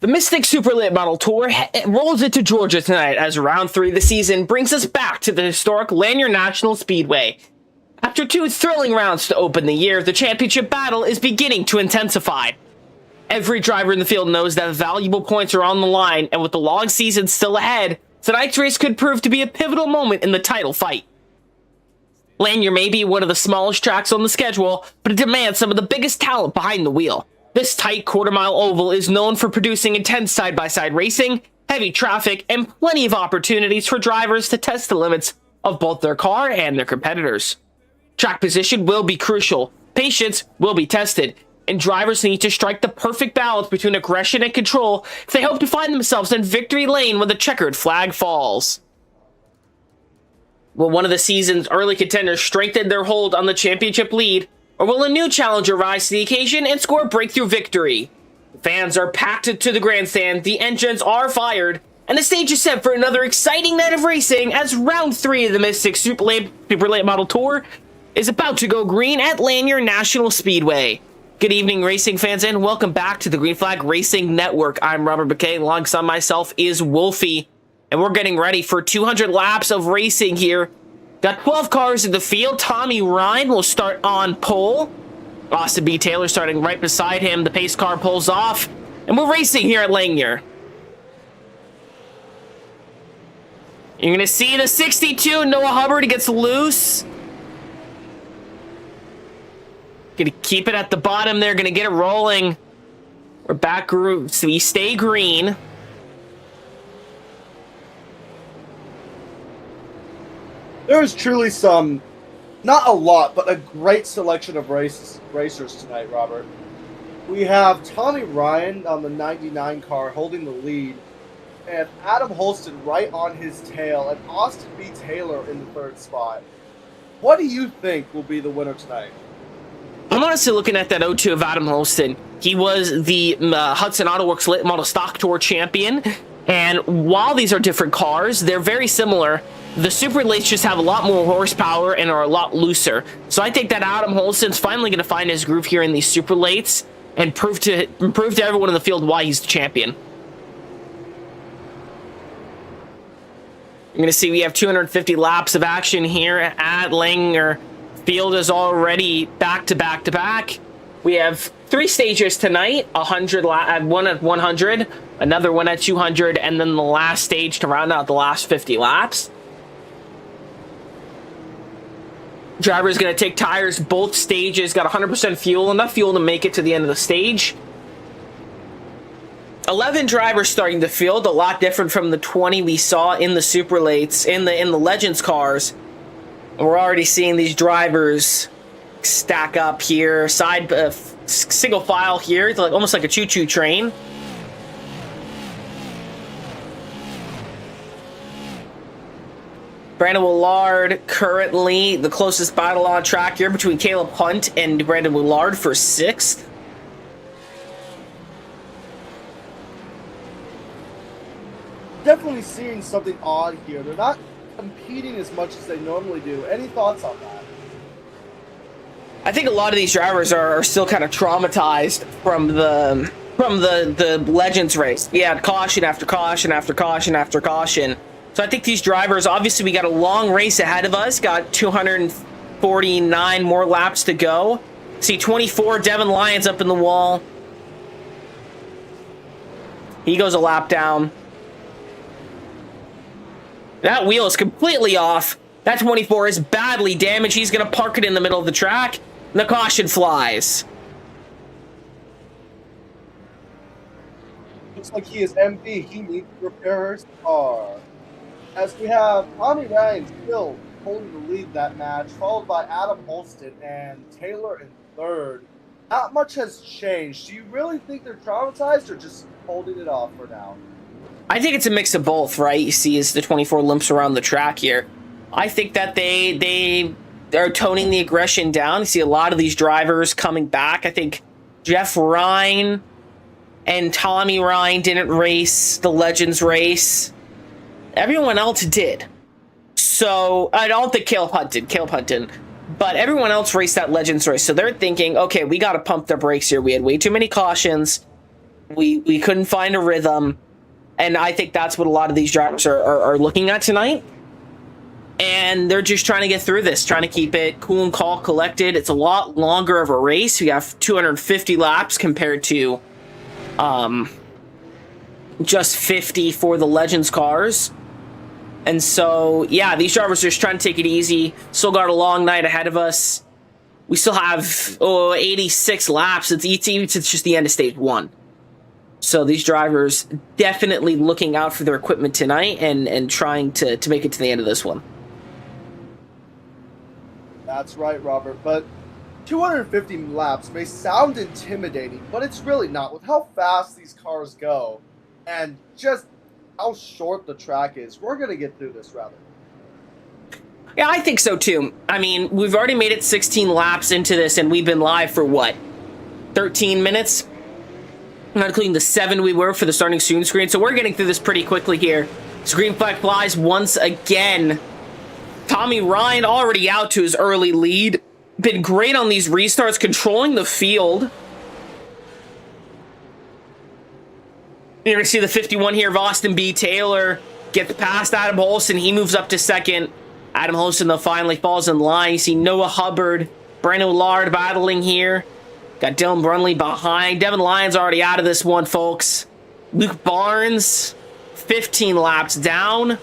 The Mystic Super Late Model Tour rolls into Georgia tonight as round 3 of the season brings us back to the historic Lanier National Speedway. After 2 thrilling rounds to open the year, the championship battle is beginning to intensify. Every driver in the field knows that valuable points are on the line, and with the long season still ahead, tonight's race could prove to be a pivotal moment in the title fight. Lanier may be one of the smallest tracks on the schedule, but it demands some of the biggest talent behind the wheel. This tight quarter-mile oval is known for producing intense side-by-side racing, heavy traffic, and plenty of opportunities for drivers to test the limits of both their car and their competitors. Track position will be crucial, patience will be tested, and drivers need to strike the perfect balance between aggression and control if they hope to find themselves in victory lane when the checkered flag falls. Will one of the season's early contenders strengthen their hold on the championship lead, or will a new challenger rise to the occasion and score a breakthrough victory? The fans are packed to the grandstand, the engines are fired, and the stage is set for another exciting night of racing as round 3 of the Mystic Super Late Model Tour is about to go green at Lanier National Speedway. Good evening, racing fans, and welcome back to the Green Flag Racing Network. I'm Robert McKay, alongside myself is Wolfie, and we're getting ready for 200 laps of racing here. Got 12 cars in the field. Tommy Ryan will start on pole. Austin B. Taylor starting right beside him. The pace car pulls off, and we're racing here at Lanier. You're going to see the 62, Noah Hubbard. He gets loose. Going to keep it at the bottom there. Going to get it rolling. We're back, so we stay green. There is truly some, not a lot, but a great selection of racers tonight, Robert. We have Tommy Ryan on the 99 car holding the lead, and Adam Holston right on his tail, and Austin B. Taylor in the 3rd spot. What do you think will be the winner tonight? I'm honestly looking at that 02 of Adam Holston. He was the Hudson Auto Works Late Model Stock Tour champion, and while these are different cars, they're very similar. The Super Lates just have a lot more horsepower and are a lot looser. So I think that Adam Holston's finally going to find his groove here in these Super Lates and prove to everyone in the field why he's the champion. You're going to see we have 250 laps of action here at Lanier. Field is already back to back to back. We have 3 stages tonight, 100 one at 100, another one at 200, and then the last stage to round out the last 50 laps. Driver's going to take tires both stages, got 100% fuel, enough fuel to make it to the end of the stage. 11 drivers starting the field, a lot different from the 20 we saw in the Super Lates, in the Legends cars. We're already seeing these drivers stack up here, single file here. It's like almost like a choo-choo train. Brandon Willard currently the closest battle on track here between Caleb Hunt and Brandon Willard for 6th. Definitely seeing something odd here. They're not competing as much as they normally do. Any thoughts on that? I think a lot of these drivers are still kind of traumatized from the Legends race. Yeah, caution after caution after caution after caution. So I think these drivers, obviously we got a long race ahead of us, got 249 more laps to go. See 24, Devin Lyons up in the wall. He goes a lap down. That wheel is completely off. That 24 is badly damaged. He's going to park it in the middle of the track. And the caution flies. Looks like he is empty. He needs to repair his car. As we have Tommy Ryan still holding the lead that match, followed by Adam Holston and Taylor in 3rd. Not much has changed. Do you really think they're traumatized or just holding it off for now? I think it's a mix of both, right? You see as the 24 limps around the track here. I think that they are toning the aggression down. You see a lot of these drivers coming back. I think Jeff Ryan and Tommy Ryan didn't race the Legends race. Everyone else did. So, I don't think Caleb Hunt did. But everyone else raced that Legends race. So they're thinking, okay, we got to pump the brakes here. We had way too many cautions. We couldn't find a rhythm, and I think that's what a lot of these drivers are looking at tonight. And they're just trying to get through this, trying to keep it cool and calm, collected. It's a lot longer of a race. We have 250 laps compared to just 50 for the Legends cars. And so, yeah, these drivers are just trying to take it easy. Still got a long night ahead of us. We still have 86 laps. It's just the end of stage 1. So these drivers definitely looking out for their equipment tonight and trying to make it to the end of this one. That's right, Robert, but 250 laps may sound intimidating, but it's really not. With how fast these cars go and just how short the track is, we're going to get through this rather. Yeah, I think so too. I mean, we've already made it 16 laps into this, and we've been live for what? 13 minutes? Not including the 7 we were for the starting soon screen. So we're getting through this pretty quickly here. So green flag flies once again. Tommy Ryan already out to his early lead. Been great on these restarts, controlling the field. You're going to see the 51 here of Austin B. Taylor get past Adam Holston. He moves up to second. Adam Holston, though, finally falls in line. You see Noah Hubbard, Brandon Lard battling here. Got Dylan Brunley behind. Devin Lyons already out of this one, folks. Luke Barnes, 15 laps down.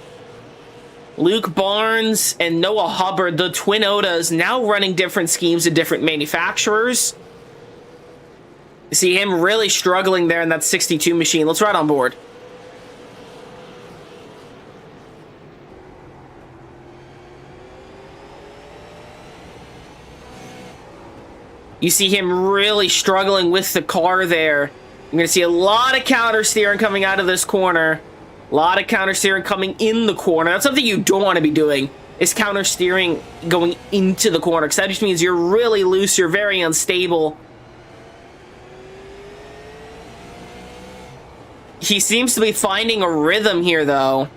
Luke Barnes and Noah Hubbard, the twin Odas, now running different schemes at different manufacturers. You see him really struggling there in that 62 machine. Let's ride on board. You see him really struggling with the car there. I'm going to see a lot of counter steering coming out of this corner. A lot of counter steering coming in the corner. That's something you don't want to be doing, is counter steering going into the corner, because that just means you're really loose, you're very unstable. He seems to be finding a rhythm here, though.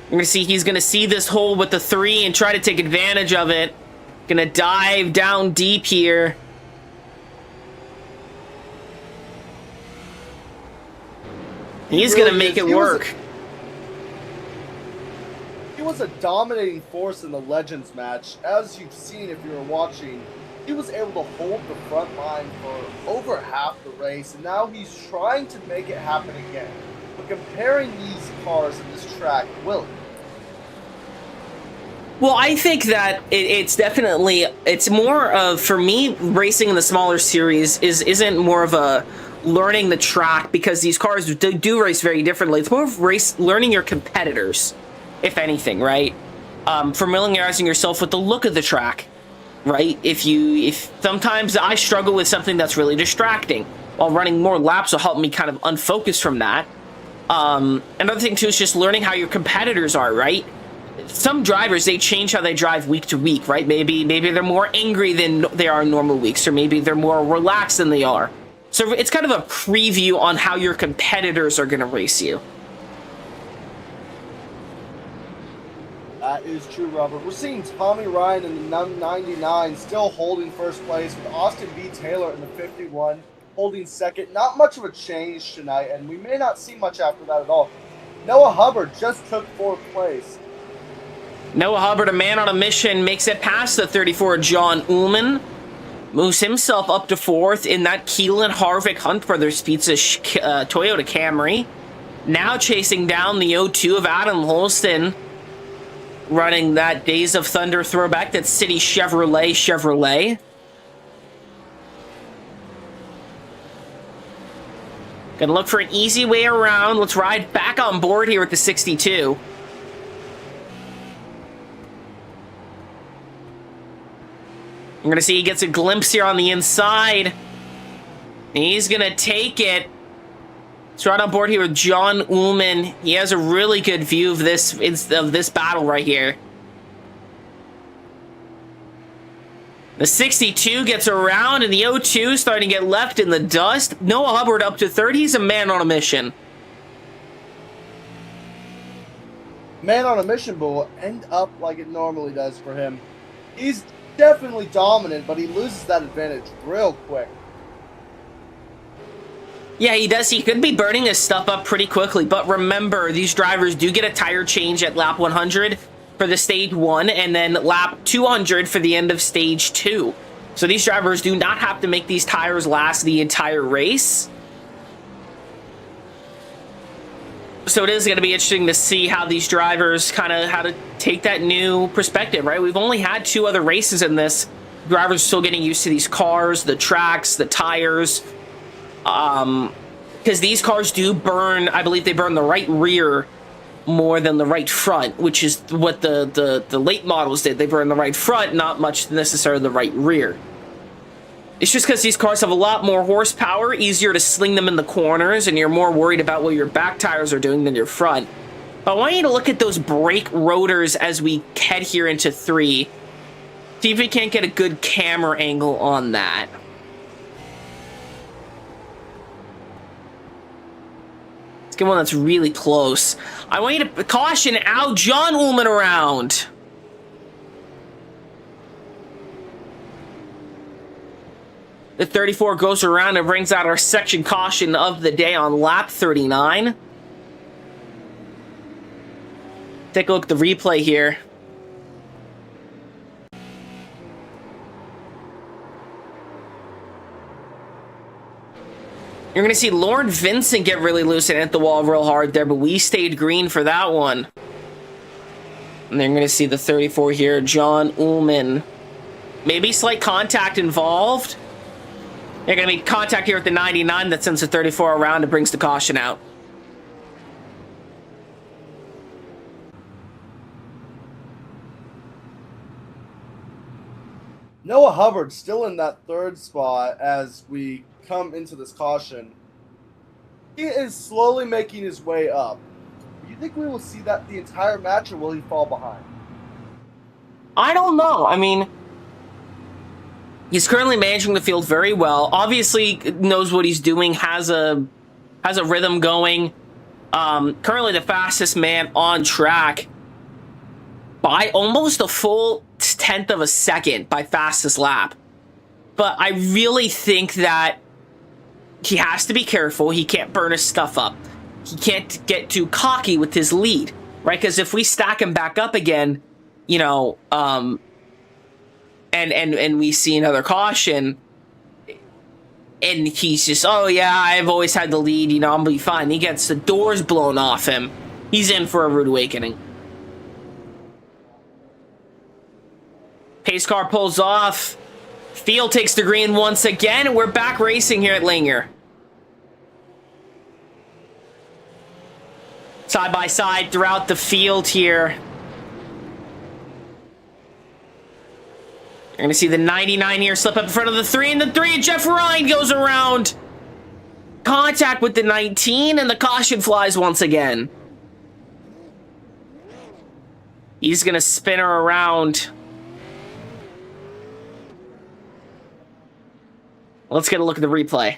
You're going to see he's going to see this hole with the 3 and try to take advantage of it. Going to dive down deep here. He's going to make it work. He was a dominating force in the Legends match. As you've seen if you were watching, he was able to hold the front line for over half the race, and now he's trying to make it happen again. But comparing these cars in this track, will it? Well, I think that it's definitely, it's more of, for me, racing in the smaller series isn't more of a learning the track, because these cars do race very differently. It's more of learning your competitors, if anything, right? Familiarizing yourself with the look of the track, right? If sometimes I struggle with something that's really distracting, while running more laps will help me kind of unfocus from that. Another thing too is just learning how your competitors are, right? Some drivers, they change how they drive week to week, right? Maybe they're more angry than they are in normal weeks, or maybe they're more relaxed than they are. So it's kind of a preview on how your competitors are going to race you. That is true, Robert. We're seeing Tommy Ryan in the 99 still holding first place, with Austin B. Taylor in the 51 holding second. Not much of a change tonight, and we may not see much after that at all. Noah Hubbard just took 4th place. Noah Hubbard, a man on a mission, makes it past the 34 John Ullman. Moves himself up to 4th in that Keelan Harvick Hunt Brothers Pizza Toyota Camry. Now chasing down the 02 of Adam Holston, running that Days of Thunder throwback, that City Chevrolet. Gonna look for an easy way around. Let's ride back on board here with the 62. I'm going to see he gets a glimpse here on the inside. He's going to take it. Let's ride on board here with John Ullman. He has a really good view of this battle right here. The 62 gets around, and the 02 starting to get left in the dust. Noah Hubbard up to 3rd. He's a man on a mission. Man on a mission, but will end up like it normally does for him. He's definitely dominant, but he loses that advantage real quick. Yeah, he does. He could be burning his stuff up pretty quickly. But remember, these drivers do get a tire change at lap 100 for the stage 1, and then lap 200 for the end of stage 2. So these drivers do not have to make these tires last the entire race. So it is going to be interesting to see how these drivers how to take that new perspective, right? We've only had 2 other races in this. Drivers are still getting used to these cars, the tracks, the tires. Because these cars do burn, I believe they burn the right rear more than the right front, which is what the late models did. They burn the right front, not much necessarily the right rear. It's just because these cars have a lot more horsepower, easier to sling them in the corners, and you're more worried about what your back tires are doing than your front. But I want you to look at those brake rotors as we head here into 3. See if we can't get a good camera angle on that. Let's get one that's really close. I want you to caution out John Ullman around. The 34 goes around and brings out our section caution of the day on lap 39. Take a look at the replay here. You're going to see Lauren Vincent get really loose and hit the wall real hard there, but we stayed green for that one. And then you're going to see the 34 here, John Ullman. Maybe slight contact involved. You're going to be contact here with the 99 that sends the 34 around and brings the caution out. Noah Hubbard still in that 3rd spot as we come into this caution. He is slowly making his way up. Do you think we will see that the entire match, or will he fall behind? I don't know. I mean, he's currently managing the field very well. Obviously knows what he's doing, has a rhythm going. Currently the fastest man on track by almost a full 1/10 of a second by fastest lap. But I really think that he has to be careful. He can't burn his stuff up. He can't get too cocky with his lead, right? Because if we stack him back up again, you know, and we see another caution, and he's just, oh yeah, I've always had the lead, you know, I'm gonna be fine. He gets the doors blown off him. He's in for a rude awakening. Pace car pulls off. Field takes the green once again, and we're back racing here at Lanier. Side by side throughout the field here. You're going to see the 99 here slip up in front of the 3, and the 3, Jeff Ryan goes around. Contact with the 19, and the caution flies once again. He's going to spin her around. Let's get a look at the replay.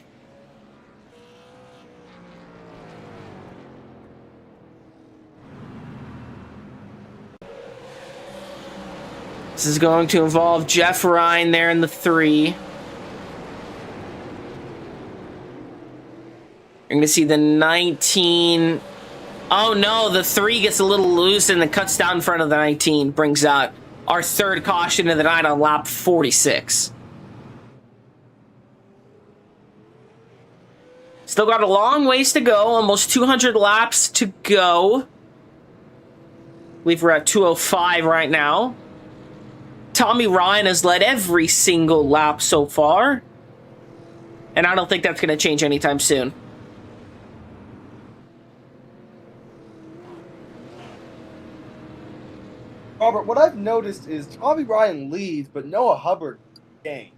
This is going to involve Jeff Ryan there in the 3. You're going to see the 19. Oh no, the 3 gets a little loose and then cuts down in front of the 19. Brings out our 3rd caution of the night on lap 46. Still got a long ways to go, almost 200 laps to go. I believe we're at 205 right now. Tommy Ryan has led every single lap so far, and I don't think that's going to change anytime soon. Robert, what I've noticed is Tommy Ryan leads, but Noah Hubbard gains.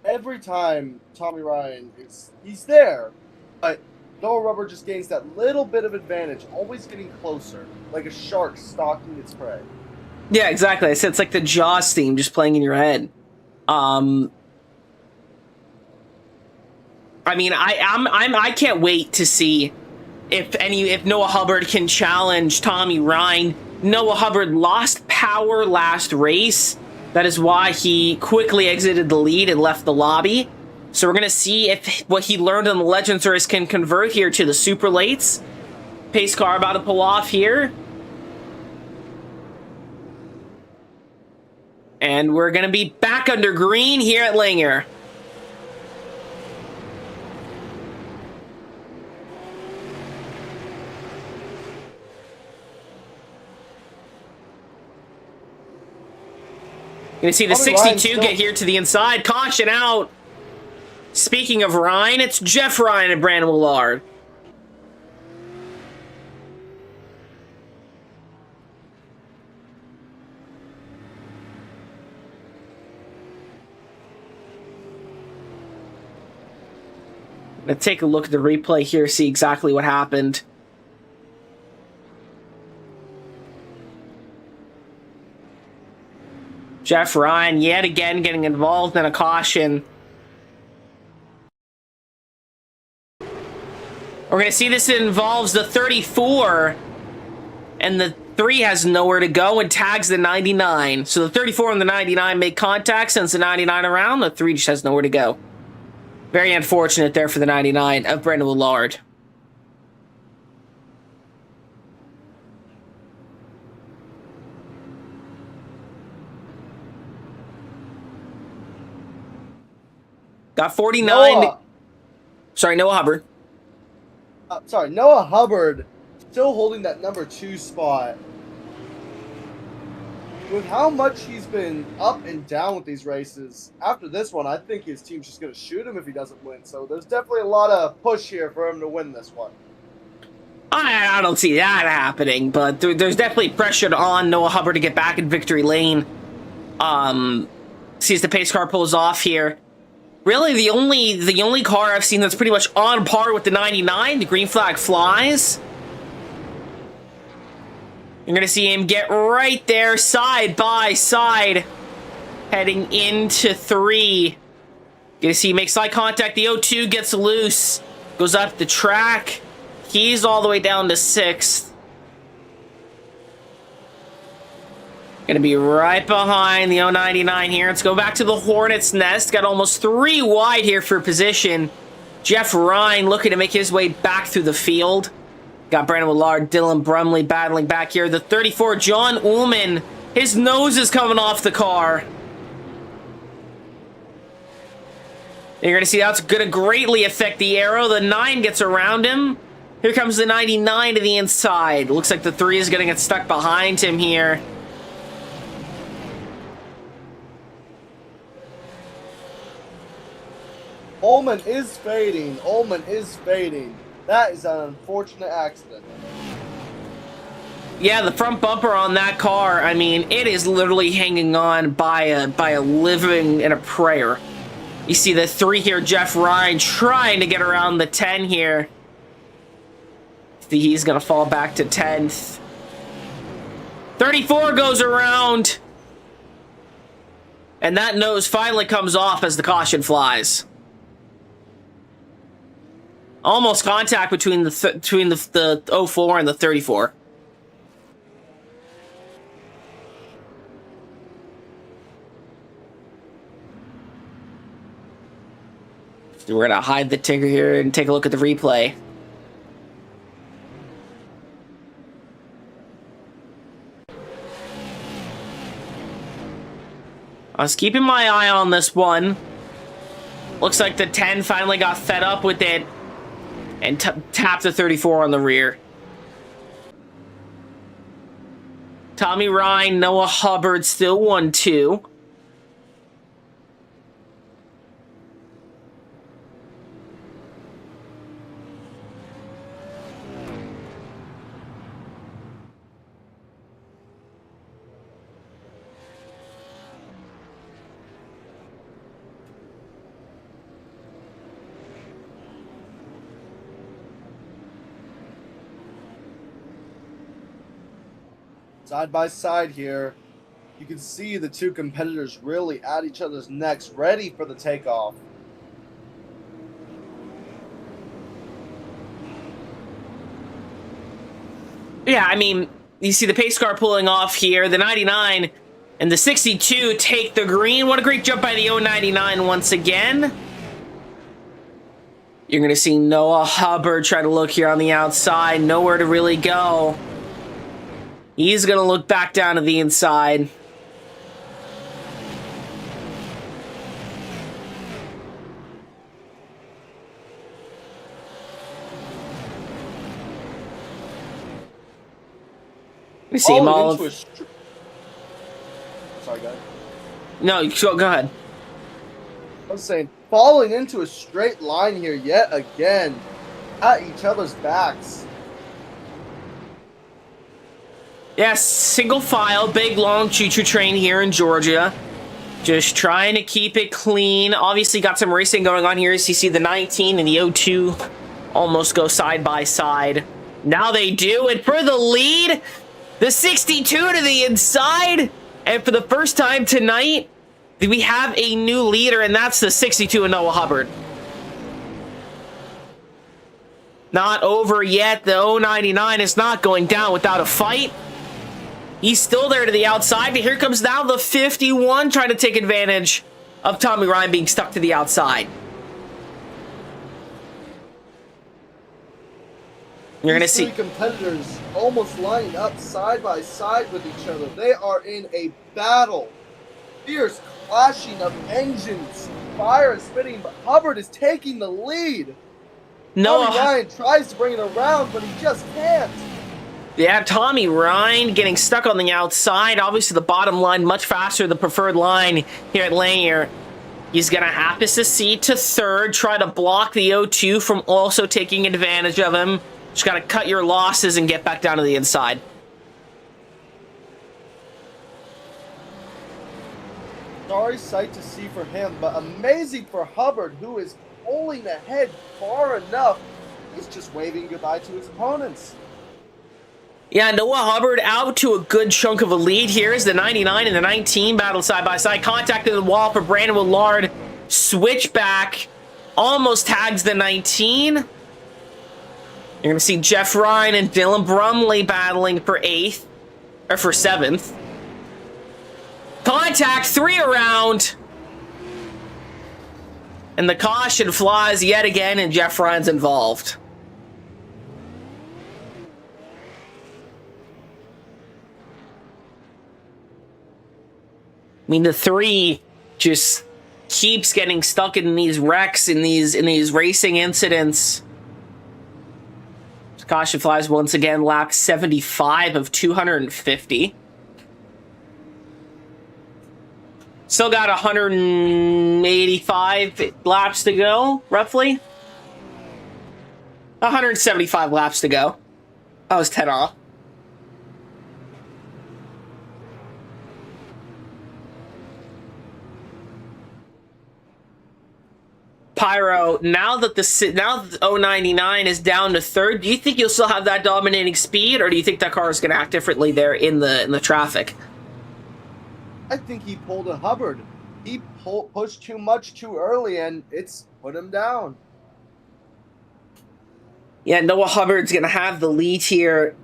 Every time Tommy Ryan he's there, but Noah Hubbard just gains that little bit of advantage, always getting closer, like a shark stalking its prey. Yeah, exactly. I said it's like the Jaws theme just playing in your head. I mean, I can't wait to see if Noah Hubbard can challenge Tommy Ryan. Noah Hubbard lost power last race. That is why he quickly exited the lead and left the lobby. So we're going to see if what he learned in the Legends race can convert here to the super lates. Pace car about to pull off here. And we're going to be back under green here at Lanier. You're going to see the 62 get here to the inside. Caution out. Speaking of Ryan, it's Jeff Ryan and Brandon Willard. Let's take a look at the replay here, see exactly what happened. Jeff Ryan yet again getting involved in a caution. We're going to see this involves the 34, and the 3 has nowhere to go and tags the 99. So the 34 and the 99 make contact, sends the 99 around. The 3 just has nowhere to go. Very unfortunate there for the 99 of Brandon Willard. Got 49. Noah Hubbard. Noah Hubbard still holding that number 2 spot. With how much he's been up and down with these races, after this one, I think his team's just going to shoot him if he doesn't win. So there's definitely a lot of push here for him to win this one. I don't see that happening, but there's definitely pressure on Noah Hubbard to get back in victory lane. Sees the pace car pulls off here. Really, the only car I've seen that's pretty much on par with the 99, the green flag flies. You're going to see him get right there, side by side, heading into 3. You're going to see he makes eye contact. The 02 gets loose, goes up the track. He's all the way down to 6th. Going to be right behind the 099 here. Let's go back to the Hornet's Nest. Got almost 3 wide here for position. Jeff Ryan looking to make his way back through the field. Got Brandon Willard, Dylan Brumley battling back here. The 34, John Ullman. His nose is coming off the car. You're going to see that's going to greatly affect the arrow. The 9 gets around him. Here comes the 99 to the inside. Looks like the 3 is going to get stuck behind him here. Ullman is fading. That is an unfortunate accident. Yeah, the front bumper on that car, I mean, it is literally hanging on by a living and a prayer. You see the 3 here, Jeff Ryan, trying to get around the 10 here. He's going to fall back to 10th. 34 goes around. And that nose finally comes off as the caution flies. Almost contact between the 04 and the 34. So we're going to hide the ticker here and take a look at the replay. I was keeping my eye on this one. Looks like the 10 finally got fed up with it and tapped the 34 on the rear. Tommy Ryan, Noah Hubbard still 1-2. Side by side here, you can see the 2 competitors really at each other's necks, ready for the takeoff. Yeah, I mean, you see the pace car pulling off here. The 99 and the 62 take the green. What a great jump by the 099 once again. You're going to see Noah Hubbard try to look here on the outside. Nowhere to really go. He's going to look back down to the inside. We see him all. Sorry, guys. No, go ahead. I was saying, falling into a straight line here yet again at each other's backs. Yes, single file, big long choo-choo train here in Georgia. Just trying to keep it clean. Obviously got some racing going on here as you see the 19 and the 02 almost go side by side. Now they do, and for the lead, the 62 to the inside. And for the first time tonight, we have a new leader, and that's the 62 and Noah Hubbard. Not over yet. The 099 is not going down without a fight. He's still there to the outside, but here comes now the 51 trying to take advantage of Tommy Ryan being stuck to the outside. You're going to see three competitors almost lining up side by side with each other. They are in a battle. Fierce clashing of engines. Fire is spitting, but Hubbard is taking the lead. Tommy Ryan tries to bring it around, but he just can't. Yeah, Tommy Ryan getting stuck on the outside. Obviously, the bottom line much faster, the preferred line here at Lanier. He's going to have to secede to third, try to block the 0-2 from also taking advantage of him. Just got to cut your losses and get back down to the inside. Sorry sight to see for him, but amazing for Hubbard, who is pulling ahead far enough. He's just waving goodbye to his opponents. Yeah, Noah Hubbard out to a good chunk of a lead here as the 99 and the 19 battle side by side. Contacted the wall for Brandon Willard. Switchback. Almost tags the 19. You're going to see Jeff Ryan and Dylan Brumley battling for 8th. Or for 7th. Contact 3 around. And the caution flies yet again, and Jeff Ryan's involved. I mean, the 3 just keeps getting stuck in these wrecks, in these racing incidents. Caution flies once again, lap 75 of 250. Still got 185 laps to go, roughly. 175 laps to go. I was 10 off. Pyro, now that the 099 is down to third, do you think you'll still have that dominating speed, or do you think that car is going to act differently there in the traffic? I think he pulled a Hubbard. He pushed too much too early, and it's put him down. Yeah, Noah Hubbard's going to have the lead here.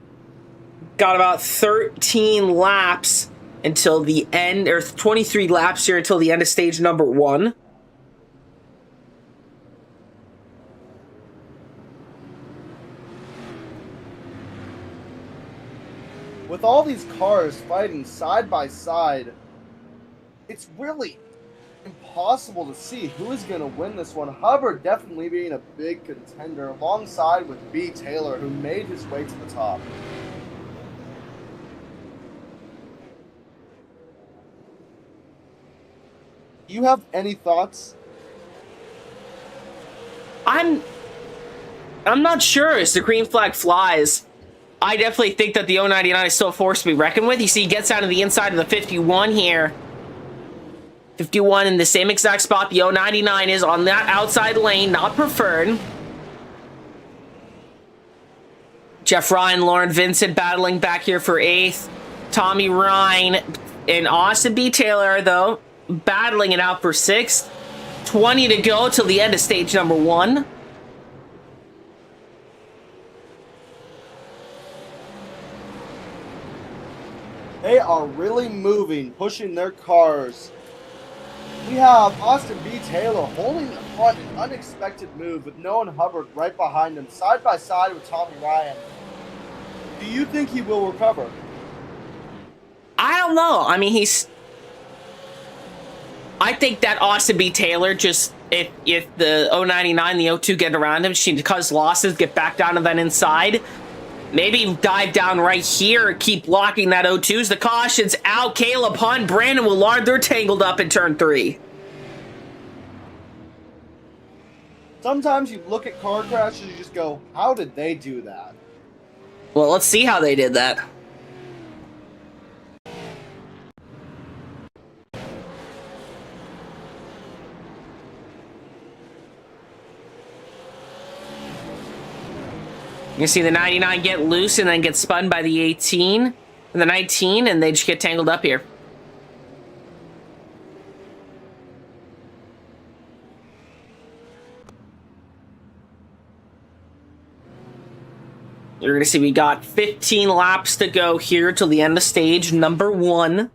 Got about 13 laps until the end, or 23 laps here until the end of stage number 1. With all these cars fighting side by side, it's really impossible to see who is going to win this one. Hubbard definitely being a big contender alongside with B. Taylor, who made his way to the top. Do you have any thoughts? I'm not sure as the green flag flies. I definitely think that the 099 is still a force to be reckoned with. You see, he gets down to the inside of the 51 here. 51 in the same exact spot. The 099 is on that outside lane, not preferred. Jeff Ryan, Lauren Vincent battling back here for 8th. Tommy Ryan and Austin B. Taylor, though, battling it out for 6th. 20 to go till the end of stage number 1. They are really moving, pushing their cars We have Austin B. Taylor holding the front, an unexpected move with Noah Hubbard right behind him, side by side with Tommy Ryan. Do you think he will recover? I don't know. I mean, I think that Austin B. Taylor just, if the 099, the 02 get around him, she cause losses, get back down to that inside. Maybe dive down right here, keep blocking that 02s. The caution's out. Caleb Hunt, Brandon Willard, they're tangled up in turn 3. Sometimes you look at car crashes and you just go, how did they do that? Well, let's see how they did that. You see the 99 get loose and then get spun by the 18 and the 19, and they just get tangled up here. You're going to see we got 15 laps to go here till the end of stage number 1.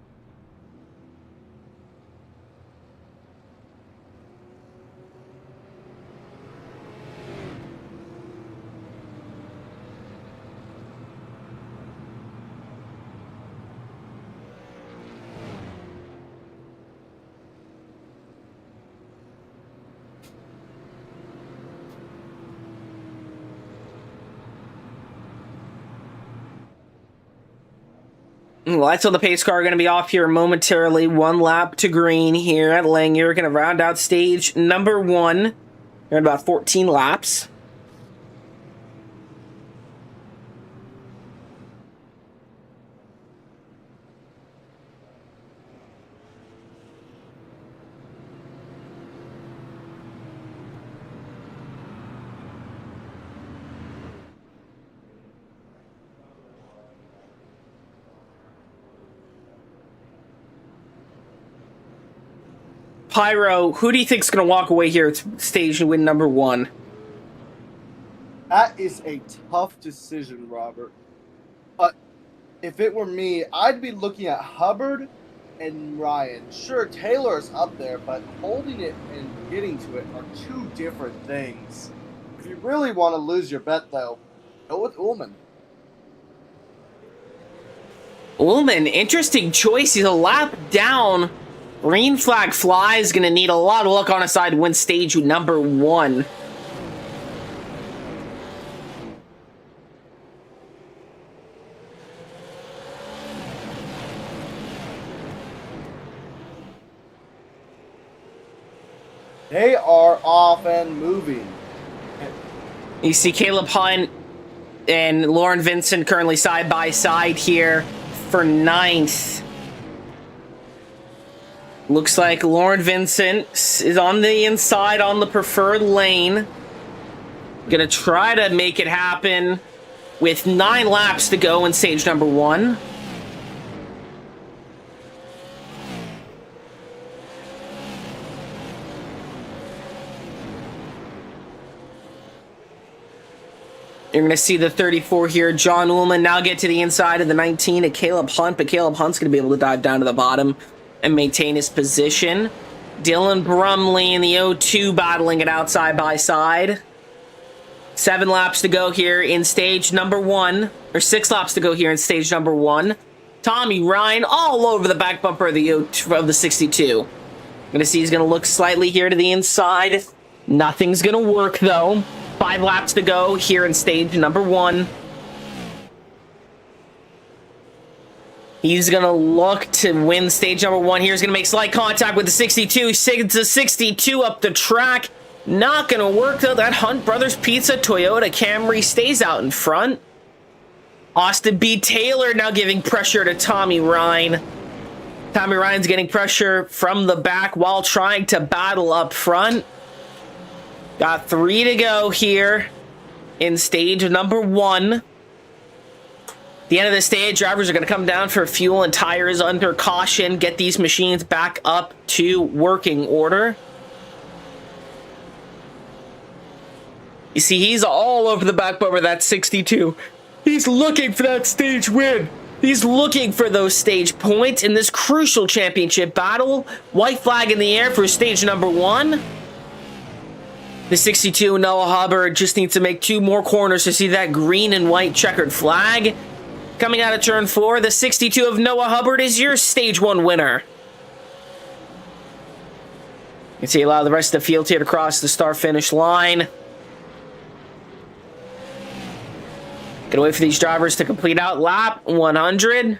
Lights on the pace car are going to be off here momentarily. 1 lap to green here at Lanier. Going to round out stage number 1. We're at about 14 laps. Pyro, who do you think's going to walk away here at stage and win number 1? That is a tough decision, Robert. But if it were me, I'd be looking at Hubbard and Ryan. Sure, Taylor's up there, but holding it and getting to it are 2 different things. If you really want to lose your bet, though, go with Ullman. Ullman, interesting choice. He's a lap down. Green flag flies, going to need a lot of luck on his side to win stage number 1. They are off and moving. You see Caleb Hunt and Lauren Vincent currently side by side here for 9th. Looks like Lauren Vincent is on the inside on the preferred lane. Gonna try to make it happen with 9 laps to go in stage number 1. You're going to see the 34 here. John Ullman now get to the inside of the 19 at Caleb Hunt, but Caleb Hunt's going to be able to dive down to the bottom and maintain his position. Dylan Brumley in the 0-2 battling it out side by side. 7 laps to go here in stage number 1, or 6 laps to go here in stage number 1. Tommy Ryan all over the back bumper of the 62. Gonna see he's gonna look slightly here to the inside. Nothing's gonna work though. 5 laps to go here in stage number 1. He's going to look to win stage number 1 here. He's going to make slight contact with the 62. Sends the 62 up the track. Not going to work, though. That Hunt Brothers Pizza Toyota Camry stays out in front. Austin B. Taylor now giving pressure to Tommy Ryan. Tommy Ryan's getting pressure from the back while trying to battle up front. Got 3 to go here in stage number 1. The end of the stage, drivers are going to come down for fuel and tires under caution, get these machines back up to working order. You see, he's all over the back bumper of that 62. He's looking for that stage win. He's looking for those stage points in this crucial championship battle. White flag in the air for stage number 1. The 62, Noah Hubbard, just needs to make 2 more corners to see that green and white checkered flag. Coming out of turn 4, the 62 of Noah Hubbard is your stage 1 winner. You can see a lot of the rest of the field here to cross the start-finish line. Gonna wait for these drivers to complete out lap 100.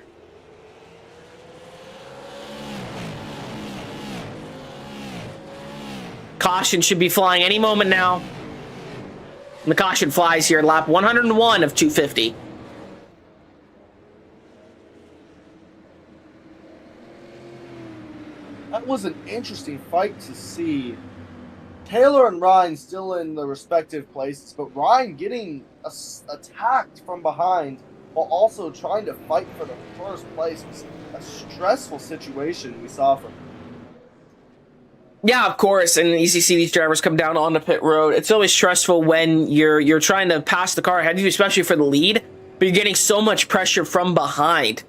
Caution should be flying any moment now. And the caution flies here at lap 101 of 250. That was an interesting fight to see. Taylor and Ryan still in the respective places, but Ryan getting attacked from behind while also trying to fight for the first place was a stressful situation we saw from him. Yeah, of course, and as you see these drivers come down on the pit road, it's always stressful when you're trying to pass the car ahead of you, especially for the lead, but you're getting so much pressure from behind.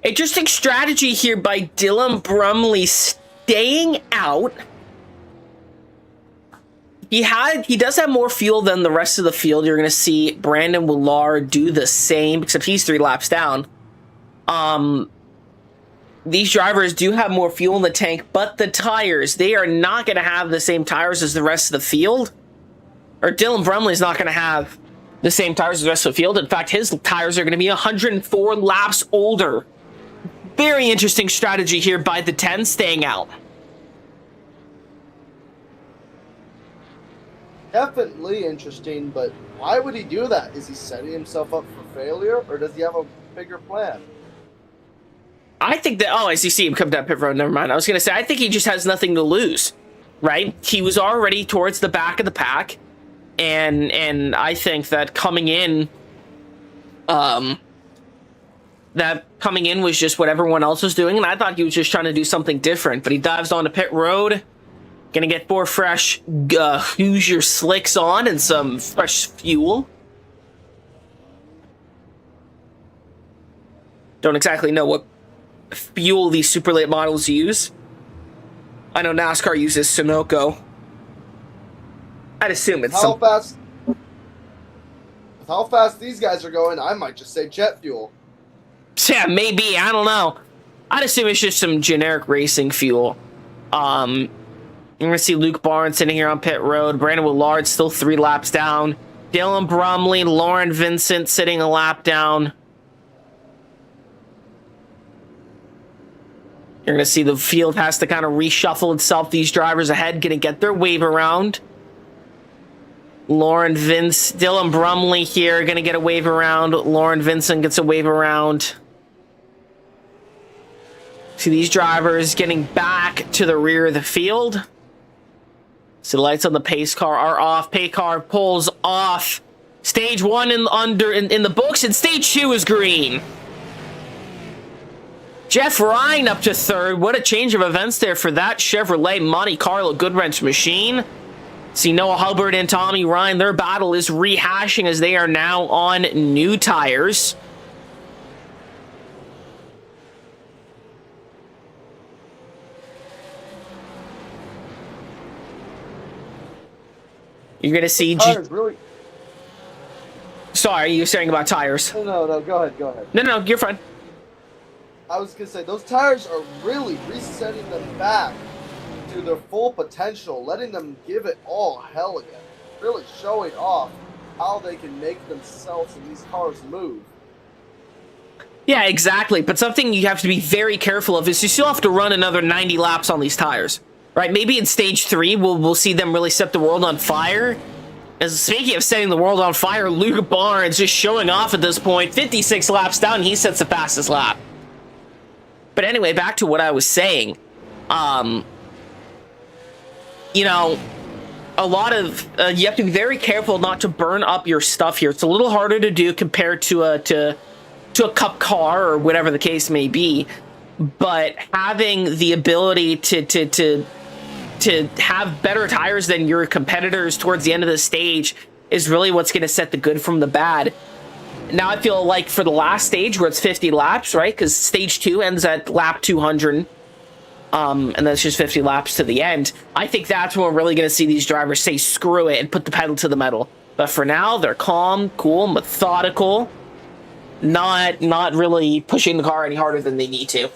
Interesting strategy here by Dylan Brumley staying out. He does have more fuel than the rest of the field. You're going to see Brandon Willard do the same, except he's 3 laps down. These drivers do have more fuel in the tank, but the tires, they are not going to have the same tires as the rest of the field. Or Dylan Brumley is not going to have the same tires as the rest of the field. In fact, his tires are going to be 104 laps older. Very interesting strategy here by the 10 staying out. Definitely interesting, but why would he do that? Is he setting himself up for failure, or does he have a bigger plan? I think that, as you see him come down pit road, never mind. I was going to say, I think he just has nothing to lose, right? He was already towards the back of the pack, and I think that coming in was just what everyone else was doing, and I thought he was just trying to do something different, but he dives onto pit road, gonna get 4 fresh Hoosier slicks on and some fresh fuel. Don't exactly know what fuel these super late models use. I know NASCAR uses Sunoco. I'd assume it's With how fast these guys are going, I might just say jet fuel. Yeah, maybe. I don't know. I'd assume it's just some generic racing fuel. You're going to see Luke Barnes sitting here on pit road. Brandon Willard still 3 laps down. Dylan Brumley, Lauren Vincent sitting a lap down. You're going to see the field has to kind of reshuffle itself. These drivers ahead going to get their wave around. Dylan Brumley here going to get a wave around. Lauren Vincent gets a wave around. See these drivers getting back to the rear of the field. So the lights on the pace car are off. Pace car pulls off. Stage 1 in the books, and stage 2 is green. Jeff Ryan up to 3rd. What a change of events there for that Chevrolet Monte Carlo Goodwrench machine. See Noah Hubbard and Tommy Ryan, their battle is rehashing as they are now on new tires. You're going to see... Really? Sorry, you were saying about tires. No, go ahead. No, you're fine. I was going to say, those tires are really resetting them back to their full potential, letting them give it all hell again. Really showing off how they can make themselves and these cars move. Yeah, exactly. But something you have to be very careful of is you still have to run another 90 laps on these tires. Right? Maybe in stage 3, we'll see them really set the world on fire. As speaking of setting the world on fire, Luke Barnes just showing off at this point. 56 laps down, he sets the fastest lap. But anyway, back to what I was saying. You know, a lot of you have to be very careful not to burn up your stuff here. It's a little harder to do compared to a cup car or whatever the case may be. But having the ability to have better tires than your competitors towards the end of the stage is really what's going to set the good from the bad. Now I feel like for the last stage where it's 50 laps, right? Because stage 2 ends at lap 200. And then it's just 50 laps to the end. I think that's when we're really going to see these drivers say screw it and put the pedal to the metal. But for now, they're calm, cool, methodical, not really pushing the car any harder than they need to.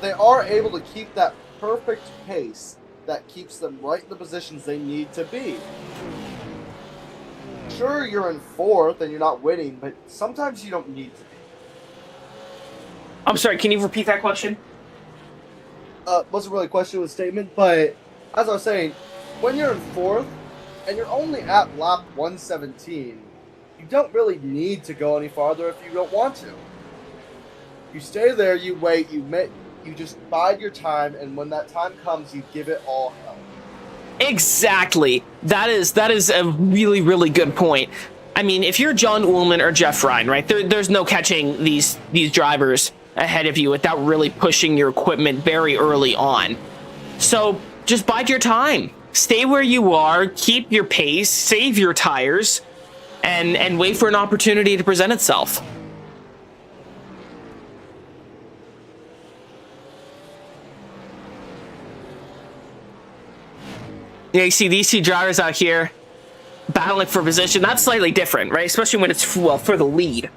They are able to keep that perfect pace that keeps them right in the positions they need to be. Sure, you're in 4th and you're not winning, but sometimes you don't need to be. I'm sorry, can you repeat that question? Wasn't really a question, it was a statement, but as I was saying, when you're in 4th and you're only at lap 117, you don't really need to go any farther if you don't want to. You stay there, you wait, you just bide your time, and when that time comes, you give it all hell. Exactly. That is a really, really good point. I mean, if you're John Ullman or Jeff Ryan, right, there's no catching these drivers ahead of you without really pushing your equipment very early on. So just bide your time. Stay where you are, keep your pace, save your tires, and wait for an opportunity to present itself. Yeah, you see these two drivers out here battling for position. That's slightly different, right? Especially when it's, well, for the lead.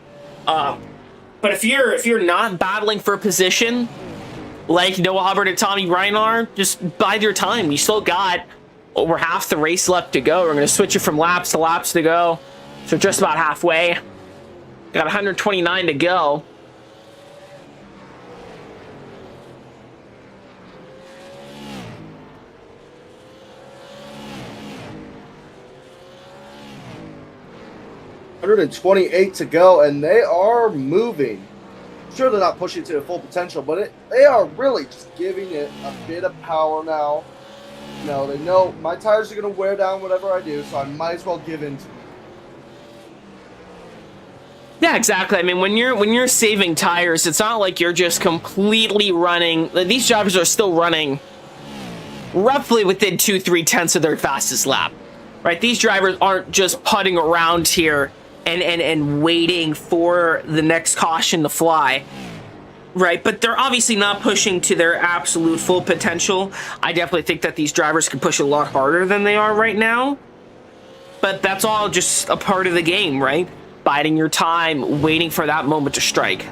But if you're not battling for position, like Noah Hubbard and Tommy Ryan are, just bide your time. You still got over half the race left to go. We're going to switch it from laps to laps to go. So just about halfway. Got 129 to go. $128 to go, and they are moving. Sure, they're not pushing to their full potential, but they are really just giving it a bit of power now. You know, they know my tires are going to wear down whatever I do, so I might as well give in to them. Yeah, exactly. I mean, when you're saving tires, it's not like you're just completely running. These drivers are still running roughly within 2-3 tenths of their fastest lap, right? These drivers aren't just putting around here and waiting for the next caution to fly, right? But they're obviously not pushing to their absolute full potential. I definitely think that these drivers can push a lot harder than they are right now. But that's all just a part of the game, right? Biding your time, waiting for that moment to strike.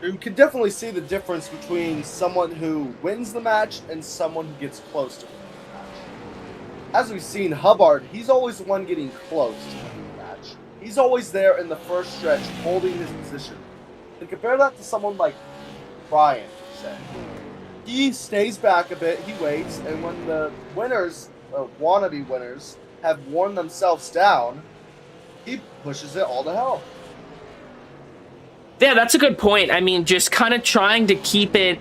You can definitely see the difference between someone who wins the match and someone who gets close to winning the match. As we've seen, Hubbard, he's always the one getting close to winning the match. He's always there in the first stretch, holding his position. And compare that to someone like Ryan, say. He stays back a bit, he waits, and when the winners, or wannabe winners, have worn themselves down, he pushes it all to hell. Yeah, that's a good point. I mean, just kind of trying to keep it,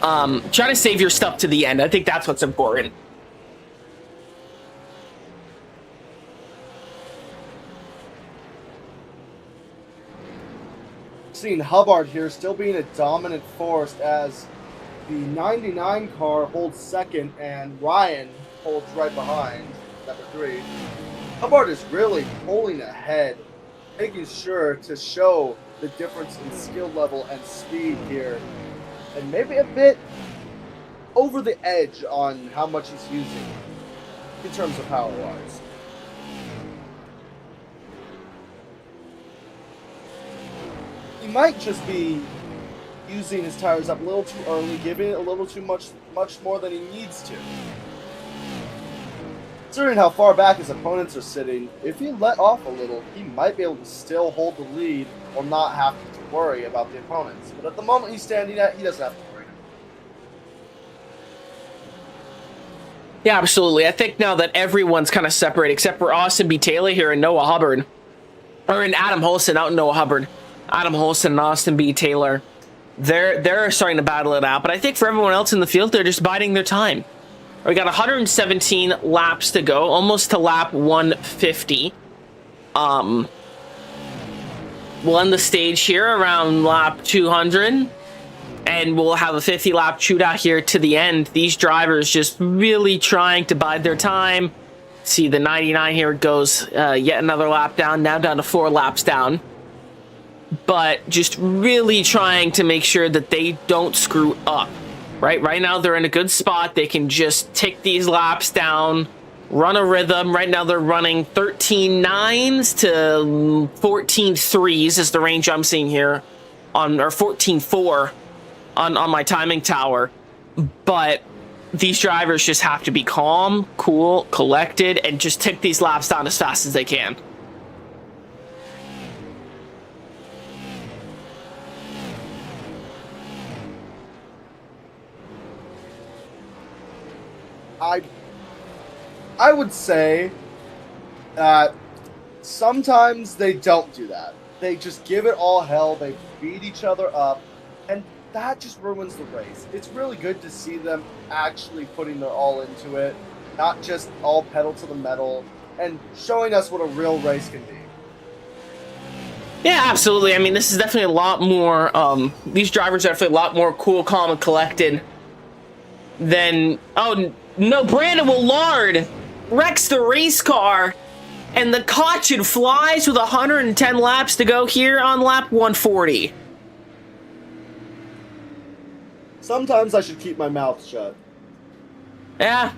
trying to save your stuff to the end. I think that's what's important. Seeing Hubbard here still being a dominant force as the 99 car holds second and Ryan holds right behind, number 3. Hubbard is really pulling ahead, making sure to show the difference in skill level and speed here, and maybe a bit over the edge on how much he's using in terms of power-wise. He might just be using his tires up a little too early, giving it a little too much more than he needs to. Considering how far back his opponents are sitting, if he let off a little, he might be able to still hold the lead or not have to worry about the opponents. But at the moment he's standing at, he doesn't have to worry. Yeah, absolutely. I think now that everyone's kind of separated, except for Austin B. Taylor here and Noah Hubbard, or in Adam Holson out in Noah Hubbard, Adam Holson and Austin B. Taylor, they're starting to battle it out. But I think for everyone else in the field, they're just biding their time. We got 117 laps to go, almost to lap 150. We'll end the stage here around lap 200. And we'll have a 50-lap shootout here to the end. These drivers just really trying to bide their time. See the 99 here goes yet another lap down, now down to 4 laps down. But just really trying to make sure that they don't screw up. Right now they're in a good spot. They can just tick these laps down, run a rhythm. Right now they're running 13.9s to 14.3s is the range I'm seeing here, or 14.4 on my timing tower. But these drivers just have to be calm, cool, collected, and just tick these laps down as fast as they can. I would say that sometimes they don't do that. They just give it all hell. They beat each other up, and that just ruins the race. It's really good to see them actually putting their all into it, not just all pedal to the metal, and showing us what a real race can be. Yeah, absolutely. I mean, this is definitely a lot more, these drivers are definitely a lot more cool, calm, and collected than, oh, no, Brandon Willard wrecks the race car, and the caution flies with 110 laps to go here on lap 140. Sometimes I should keep my mouth shut. Yeah.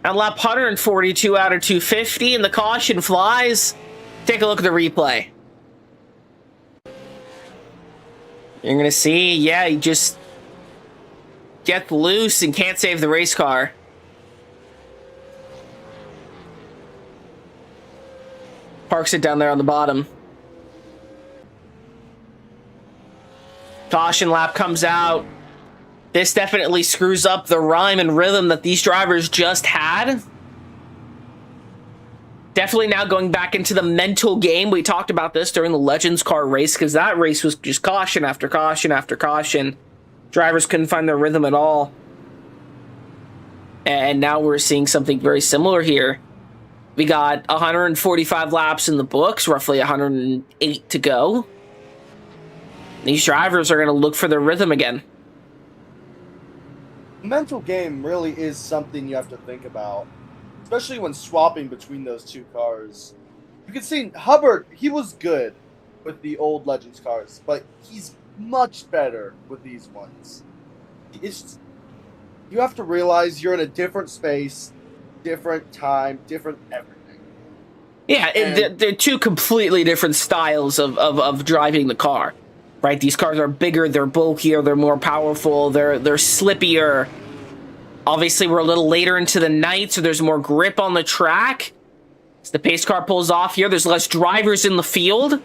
On lap 142 out of 250, and the caution flies. Take a look at the replay. You're going to see, yeah, he just gets loose and can't save the race car. Parks it down there on the bottom. Caution lap comes out. This definitely screws up the rhyme and rhythm that these drivers just had. Definitely now going back into the mental game. We talked about this during the Legends car race, because that race was just caution after caution after caution. Drivers couldn't find their rhythm at all. And now we're seeing something very similar here. We got 145 laps in the books, roughly 108 to go. These drivers are going to look for their rhythm again. Mental game really is something you have to think about, especially when swapping between those two cars. You can see Hubbard, he was good with the old Legends cars, but he's much better with these ones. You have to realize you're in a different space, different time, different everything. Yeah, they're two completely different styles of driving the car. Right, these cars are bigger, they're bulkier, they're more powerful, they're slippier. Obviously, we're a little later into the night, so there's more grip on the track. As the pace car pulls off here, there's less drivers in the field.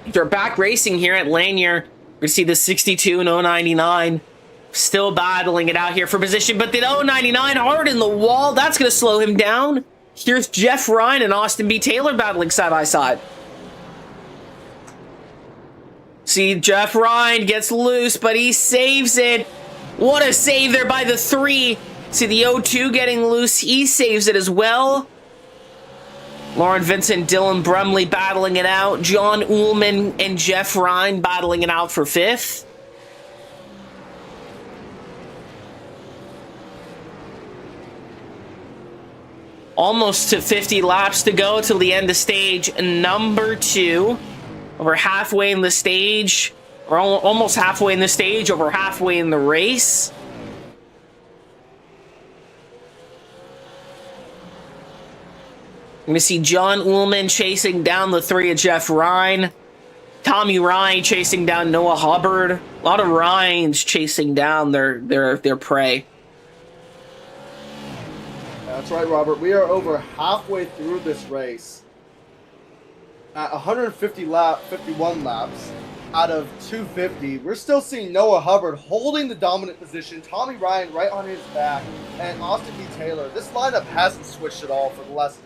They're back racing here at Lanier. We see the 62 and 099 still battling it out here for position, but the 099 hard in the wall. That's going to slow him down. Here's Jeff Ryan and Austin B. Taylor battling side by side. See, Jeff Ryan gets loose, but he saves it. What a save there by the 3. See, the 0-2 getting loose. He saves it as well. Lauren Vincent, Dylan Brumley battling it out. John Ullman and Jeff Ryan battling it out for 5th. Almost to 50 laps to go till the end of stage number 2. Over halfway in the stage, or almost halfway in the stage, over halfway in the race. We're going to see John Ullman chasing down the 3 of Jeff Ryan. Tommy Ryan chasing down Noah Hubbard. A lot of Ryans chasing down their prey. That's right, Robert. We are over halfway through this race. At 51 laps out of 250, we're still seeing Noah Hubbard holding the dominant position, Tommy Ryan right on his back, and Austin B. Taylor. This lineup hasn't switched at all for the last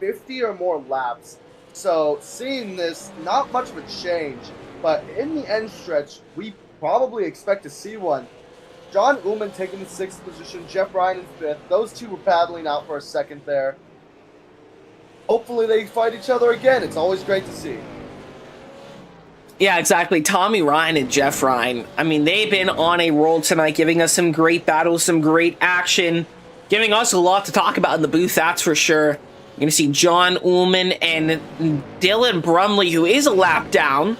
50 or more laps. So seeing this, not much of a change, but in the end stretch, we probably expect to see one. John Ullman taking the 6th position, Jeff Ryan in 5th. Those two were battling out for a second there. Hopefully they fight each other again. It's always great to see. Yeah, exactly. Tommy Ryan and Jeff Ryan. I mean, they've been on a roll tonight, giving us some great battles, some great action, giving us a lot to talk about in the booth, that's for sure. You're going to see John Ullman and Dylan Brumley, who is a lap down.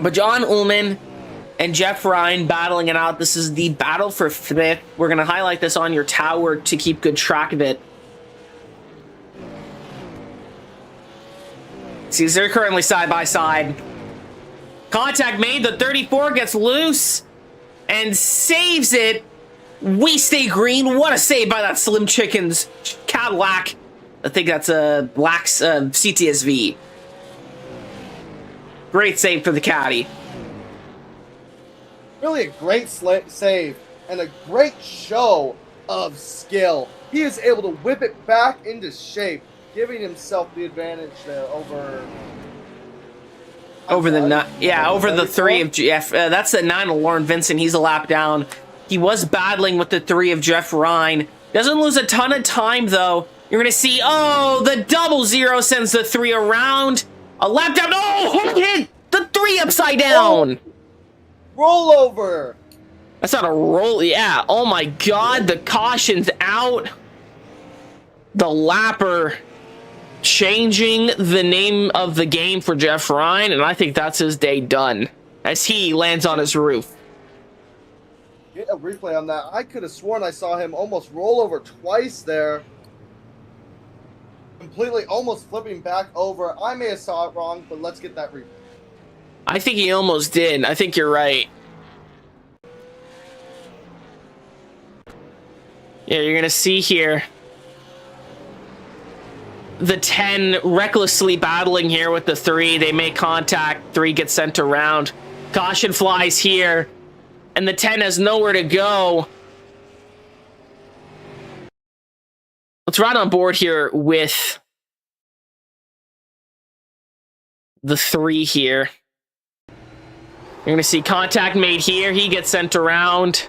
But John Ullman and Jeff Ryan battling it out. This is the battle for fifth. We're going to highlight this on your tower to keep good track of it. See, they're currently side by side. Contact made. The 34 gets loose and saves it. We stay green. What a save by that Slim Chickens Cadillac. I think that's a black CTSV. Great save for the caddy. Really a great save and a great show of skill. He is able to whip it back into shape, giving himself the advantage there over the 3 of Jeff. That's the 9 of Lauren Vincent. He's a lap down. He was battling with the 3 of Jeff Ryan. Doesn't lose a ton of time though. You're gonna see, oh, the 00 sends the 3 around. A lap down. Oh, hit the 3 upside down. Rollover. That's not a roll. Yeah. Oh my God. The caution's out. The lapper changing the name of the game for Jeff Ryan, and I think that's his day done as he lands on his roof. Get a replay on that. I could have sworn I saw him almost roll over twice there. Completely almost flipping back over. I may have saw it wrong, but let's get that replay. I think he almost did. I think you're right. Yeah, you're going to see here the 10 recklessly battling here with the 3. They make contact. 3 gets sent around. Caution flies here. And the 10 has nowhere to go. Let's ride on board here with the 3 here. You're going to see contact made here. He gets sent around.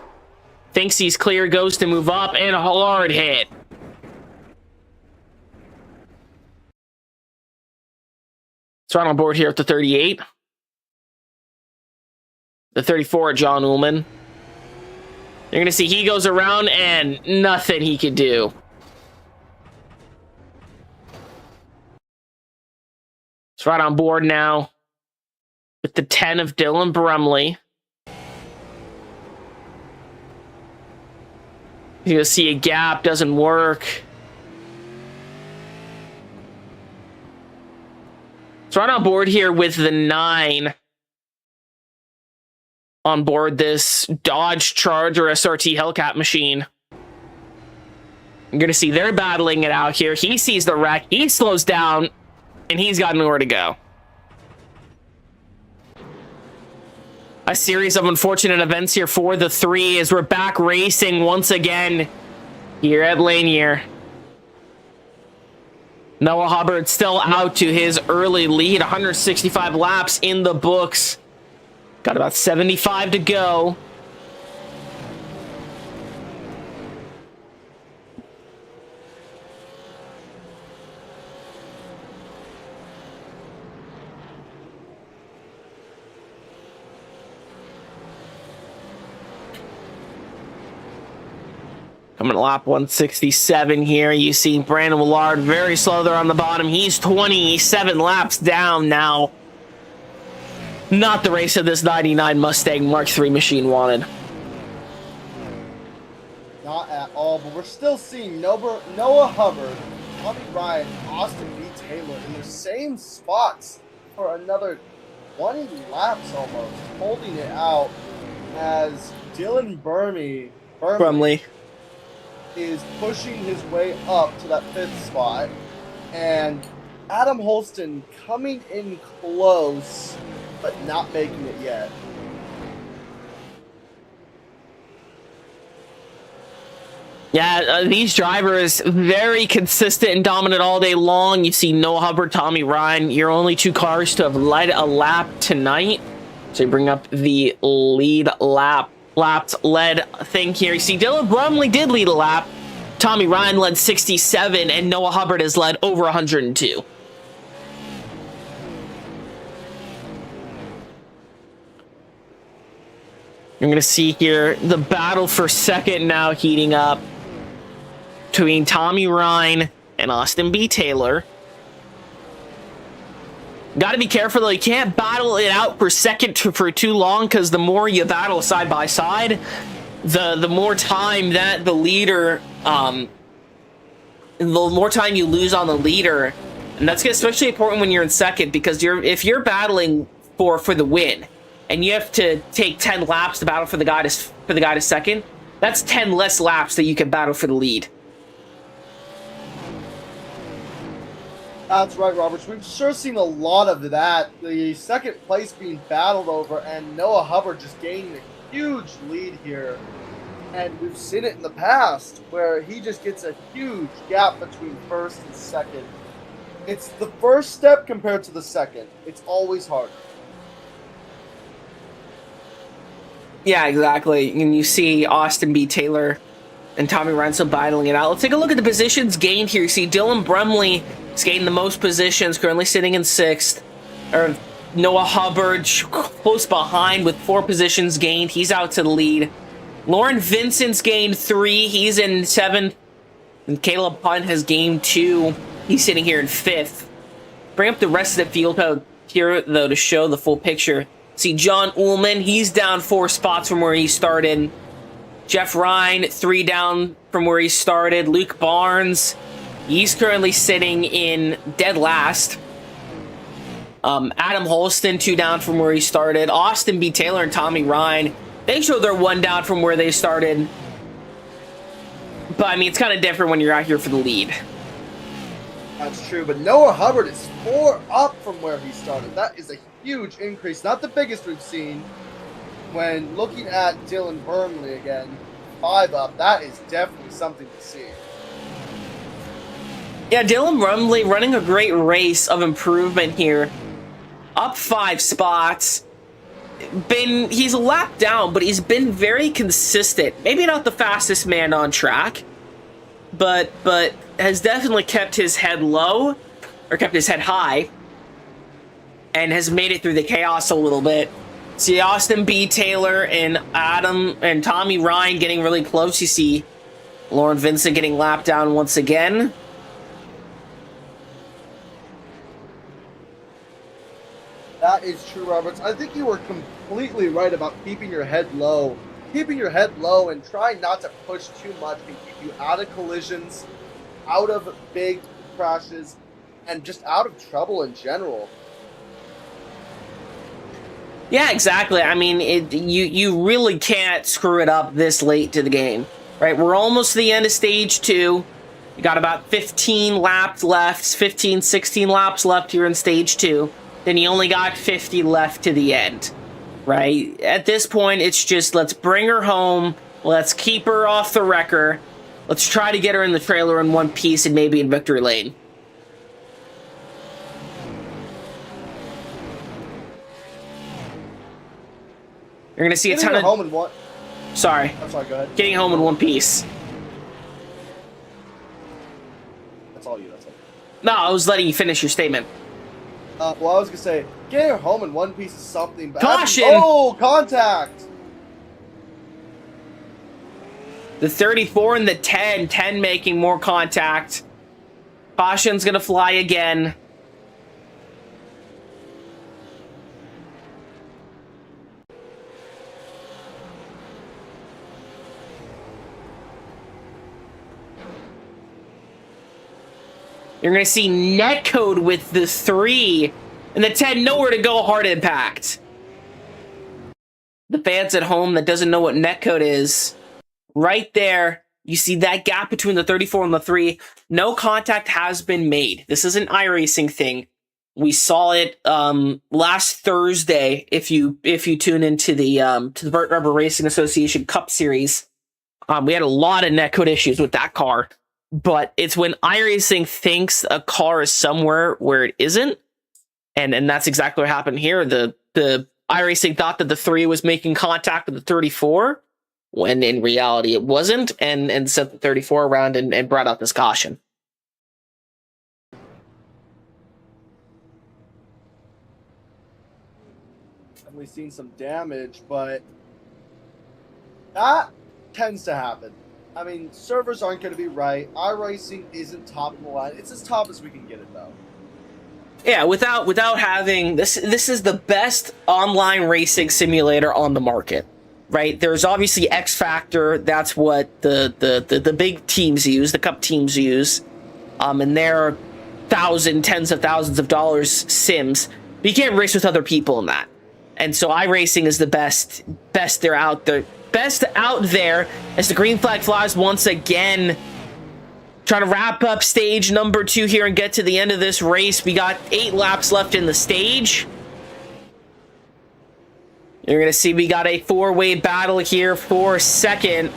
Thinks he's clear. Goes to move up. And a hard hit. Let's ride on board here at the 38. The 34 at John Ullman. You're going to see he goes around and nothing he could do. Let's ride on board now with the 10 of Dylan Brumley. You'll see a gap, doesn't work. Let's ride on board here with the 9 on board this Dodge Charger SRT Hellcat machine. You're going to see they're battling it out here. He sees the wreck. He slows down, and he's got nowhere to go. A series of unfortunate events here for the 3 as we're back racing once again here at Lanier. Noah Hubbard still out to his early lead. 165 laps in the books. Got about 75 to go. Coming to lap 167 here. You see Brandon Willard very slow there on the bottom. He's 27 laps down now. Not the race of this 99 Mustang Mark III machine wanted. Not at all, but we're still seeing Noah Hubbard, Tommy Ryan, Austin B. Taylor in the same spots for another 20 laps almost, holding it out as Dylan Brumley is pushing his way up to that 5th spot, and Adam Holston coming in close, but not making it yet. Yeah, these drivers very consistent and dominant all day long. You see Noah Hubbard, Tommy Ryan, your only 2 cars to have led a lap tonight. So you bring up the lead laps led thing here. You see Dylan Brumley did lead a lap. Tommy Ryan led 67, and Noah Hubbard has led over 102. You're going to see here the battle for second now heating up between Tommy Ryan and Austin B. Taylor. Got to be careful, though. You can't battle it out for second for too long, because the more you battle side by side, the more time that the leader, the more time you lose on the leader. And that's especially important when you're in second, because if you're battling for the win, and you have to take 10 laps to battle for the guy to second, that's 10 less laps that you can battle for the lead. That's right, Roberts. We've sure seen a lot of that. The second place being battled over, and Noah Hubbard just gaining a huge lead here. And we've seen it in the past, where he just gets a huge gap between first and second. It's the first step compared to the second. It's always harder. Yeah, exactly. And you see Austin B. Taylor and Tommy Ryan battling it out. Let's take a look at the positions gained here. You see Dylan Brumley is gaining the most positions, currently sitting in sixth. Or Noah Hubbard close behind with 4 positions gained. He's out to the lead. Lauren Vincent's gained 3. He's in 7th. And Caleb Hunt has gained 2. He's sitting here in 5th. Bring up the rest of the field out here, though, to show the full picture. See John Ullman, he's down 4 spots from where he started. Jeff Ryan, 3 down from where he started. Luke Barnes, he's currently sitting in dead last. Adam Holston, 2 down from where he started. Austin B. Taylor and Tommy Ryan, they show they're 1 down from where they started. But, I mean, it's kind of different when you're out here for the lead. That's true, but Noah Hubbard is 4 up from where he started. That is a huge increase, not the biggest we've seen. When looking at Dylan Brumley again, 5 up, that is definitely something to see. Yeah, Dylan Brumley running a great race of improvement here. Up 5 spots. He's a lap down, but he's been very consistent. Maybe not the fastest man on track, but has definitely kept his head low, or kept his head high, and has made it through the chaos a little bit. See Austin B. Taylor and Adam and Tommy Ryan getting really close. You see Lauren Vincent getting lapped down once again. That is true, Roberts. I think you were completely right about keeping your head low. Keeping your head low and trying not to push too much can keep you out of collisions, out of big crashes, and just out of trouble in general. Yeah, exactly. I mean, you really can't screw it up this late to the game, right? We're almost to the end of stage 2. You got about 15 laps left, 15, 16 laps left here in stage 2. Then you only got 50 left to the end, right? At this point, it's just, let's bring her home. Let's keep her off the wrecker. Let's try to get her in the trailer in one piece and maybe in victory lane. You're going to see a ton of... home in one... Sorry. I'm sorry, go ahead. Getting home in one piece. That's all you, that's all. No, I was letting you finish your statement. Well, I was going to say, getting her home in one piece is something, but... Caution! Oh, contact! The 34 and the 10. 10 making more contact. Caution's going to fly again. You're going to see netcode with the 3 and the 10 nowhere to go, hard impact. The fans at home that doesn't know what netcode is, right there, you see that gap between the 34 and the 3. No contact has been made. This is an iRacing thing. We saw it last Thursday. If you tune into the Burt Rubber Racing Association Cup Series, we had a lot of netcode issues with that car. But it's when iRacing thinks a car is somewhere where it isn't. And that's exactly what happened here. The iRacing thought that the 3 was making contact with the 34, when in reality it wasn't, and sent the 34 around and brought out this caution. We've seen some damage, but That tends to happen. I mean, servers aren't going to be right. iRacing isn't top of the line. It's as top as we can get it, though. Yeah, without having this is the best online racing simulator on the market, right? There's obviously X Factor. That's what the big teams use, the cup teams use, and they're tens of thousands of dollars sims. But you can't race with other people in that, and so iRacing is the best they're out there. Best out there as the green flag flies once again. Trying to wrap up stage number 2 here and get to the end of this race. We got 8 laps left in the stage. You're going to see we got a 4-way battle here for second.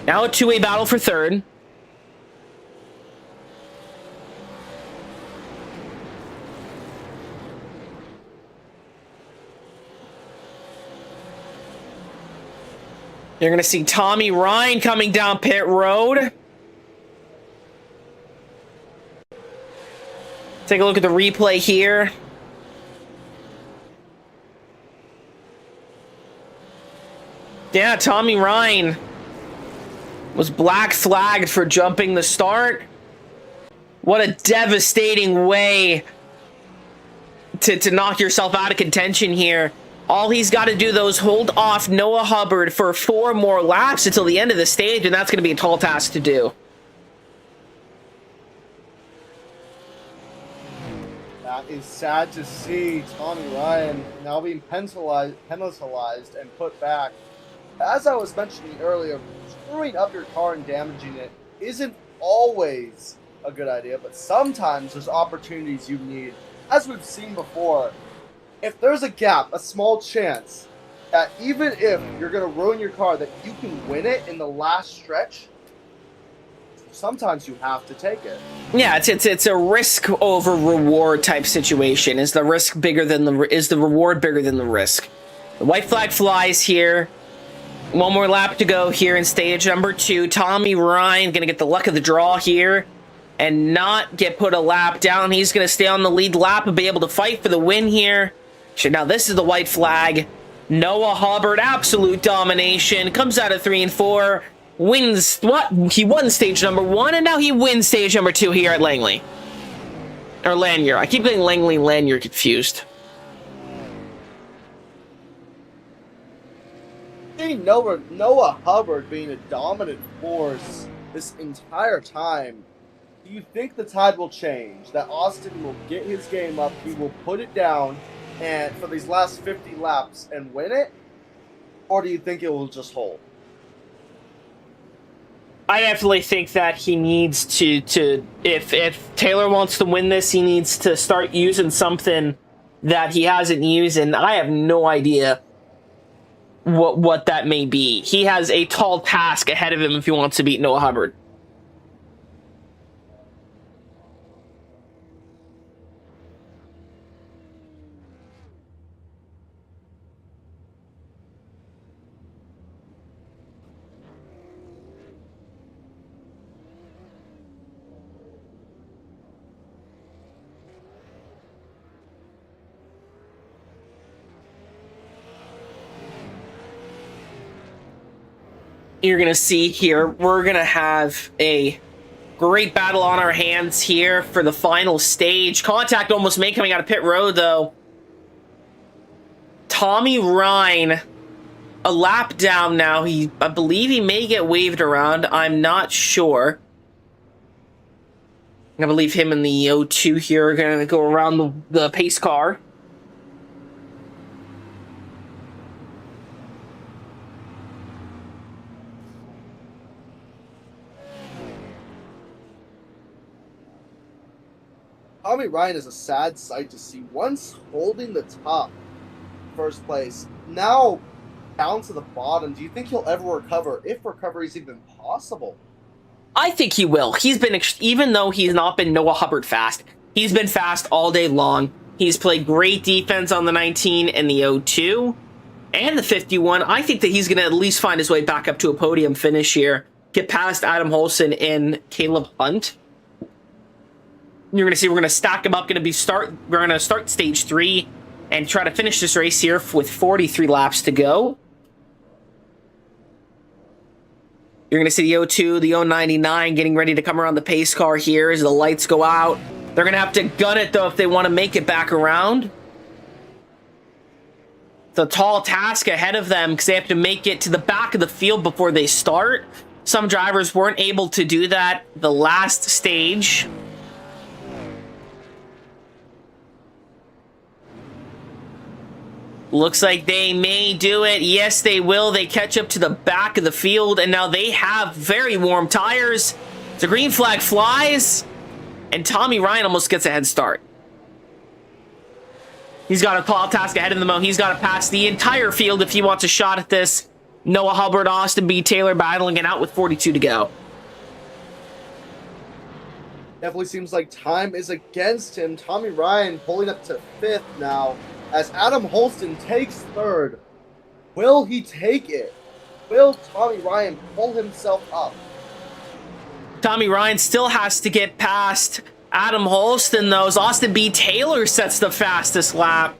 Now a 2-way battle for third. You're going to see Tommy Ryan coming down pit road. Take a look at the replay here. Yeah, Tommy Ryan was black flagged for jumping the start. What a devastating way to knock yourself out of contention here. All he's got to do, though, is hold off Noah Hubbard for 4 more laps until the end of the stage, and that's going to be a tall task to do. That is sad to see. Tommy Ryan now being penalized and put back. As I was mentioning earlier, screwing up your car and damaging it isn't always a good idea, but sometimes there's opportunities you need. As we've seen before, if there's a gap, a small chance that even if you're going to ruin your car, that you can win it in the last stretch, sometimes you have to take it. Yeah, it's a risk over reward type situation. Is the risk bigger than is the reward bigger than the risk? The white flag flies here. 1 more lap to go here in stage number 2. Tommy Ryan going to get the luck of the draw here and not get put a lap down. He's going to stay on the lead lap and be able to fight for the win here. Now this is the white flag. Noah Hubbard, absolute domination. Comes out of 3 and 4. Wins what? He won stage number 1, and now he wins stage number 2 here at Langley. Or Lanier. I keep getting Langley and Lanier confused. Seeing Noah Hubbard being a dominant force this entire time, do you think the tide will change? That Austin will get his game up, he will put it down, and for these last 50 laps and win it? Or do you think it will just hold? I definitely think that he needs to if Taylor wants to win this, he needs to start using something that he hasn't used, and I have no idea what that may be. He has a tall task ahead of him if he wants to beat Noah Hubbard. You're going to see here, we're going to have a great battle on our hands here for the final stage. Contact almost made coming out of pit road, though. Tommy Ryan, a lap down now. I believe he may get waved around. I'm not sure. I believe him and the O2 here are going to go around the pace car. Tommy Ryan is a sad sight to see. Once holding the top first place, now down to the bottom. Do you think he'll ever recover, if recovery is even possible? I think he will. He's been, even though he's not been Noah Hubbard fast, he's been fast all day long. He's played great defense on the 19 and the 02 and the 51. I think that he's going to at least find his way back up to a podium finish here, get past Adam Holson and Caleb Hunt. You're going to see we're going to stack him up. We're going to start stage 3 and try to finish this race here with 43 laps to go. You're going to see the 02, the 099 getting ready to come around the pace car here as the lights go out. They're going to have to gun it, though, if they want to make it back around. It's a tall task ahead of them because they have to make it to the back of the field before they start. Some drivers weren't able to do that the last stage. Looks like they may do it. Yes, they will. They catch up to the back of the field, and now they have very warm tires. The green flag flies, and Tommy Ryan almost gets a head start. He's got a tall task ahead of them. He's got to pass the entire field if he wants a shot at this. Noah Hubbard, Austin B. Taylor battling it out with 42 to go. Definitely seems like time is against him. Tommy Ryan pulling up to 5th now as Adam Holston takes 3rd. Will he take it? Will Tommy Ryan pull himself up? Tommy Ryan still has to get past Adam Holston, though, as Austin B. Taylor sets the fastest lap.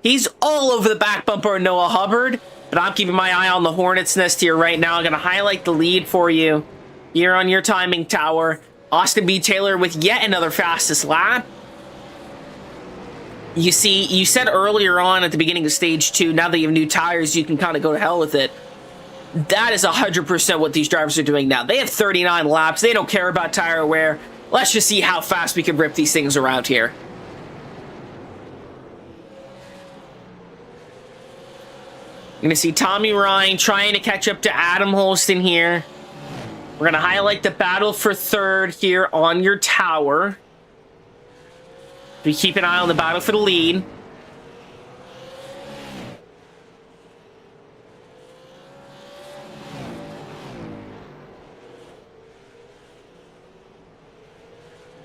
He's all over the back bumper of Noah Hubbard, but I'm keeping my eye on the Hornet's Nest here right now. I'm going to highlight the lead for you here on your timing tower. Austin B. Taylor with yet another fastest lap. You see, you said earlier on at the beginning of stage 2, now that you have new tires, you can kind of go to hell with it. That is 100% what these drivers are doing now. They have 39 laps. They don't care about tire wear. Let's just see how fast we can rip these things around here. You're going to see Tommy Ryan trying to catch up to Adam Holston here. We're going to highlight the battle for 3rd here on your tower. We keep an eye on the battle for the lead.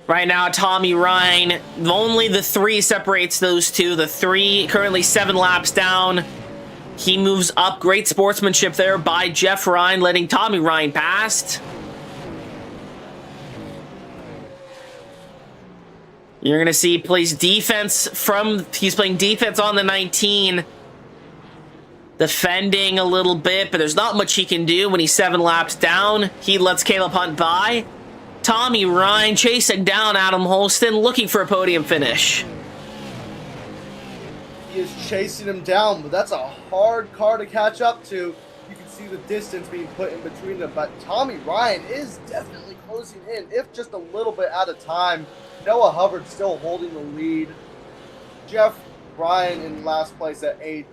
Right now, Tommy Ryan, only the 3 separates those two. The 3 currently 7 laps down. He moves up. Great sportsmanship there by Jeff Ryan, letting Tommy Ryan past. You're going to see he plays defense he's playing defense on the 19. Defending a little bit, but there's not much he can do when he's 7 laps down. He lets Caleb Hunt by. Tommy Ryan chasing down Adam Holston, looking for a podium finish. He is chasing him down, but that's a hard car to catch up to. You can see the distance being put in between them, but Tommy Ryan is definitely closing in, if just a little bit at a time. Noah Hubbard still holding the lead. Jeff Ryan in last place at 8th.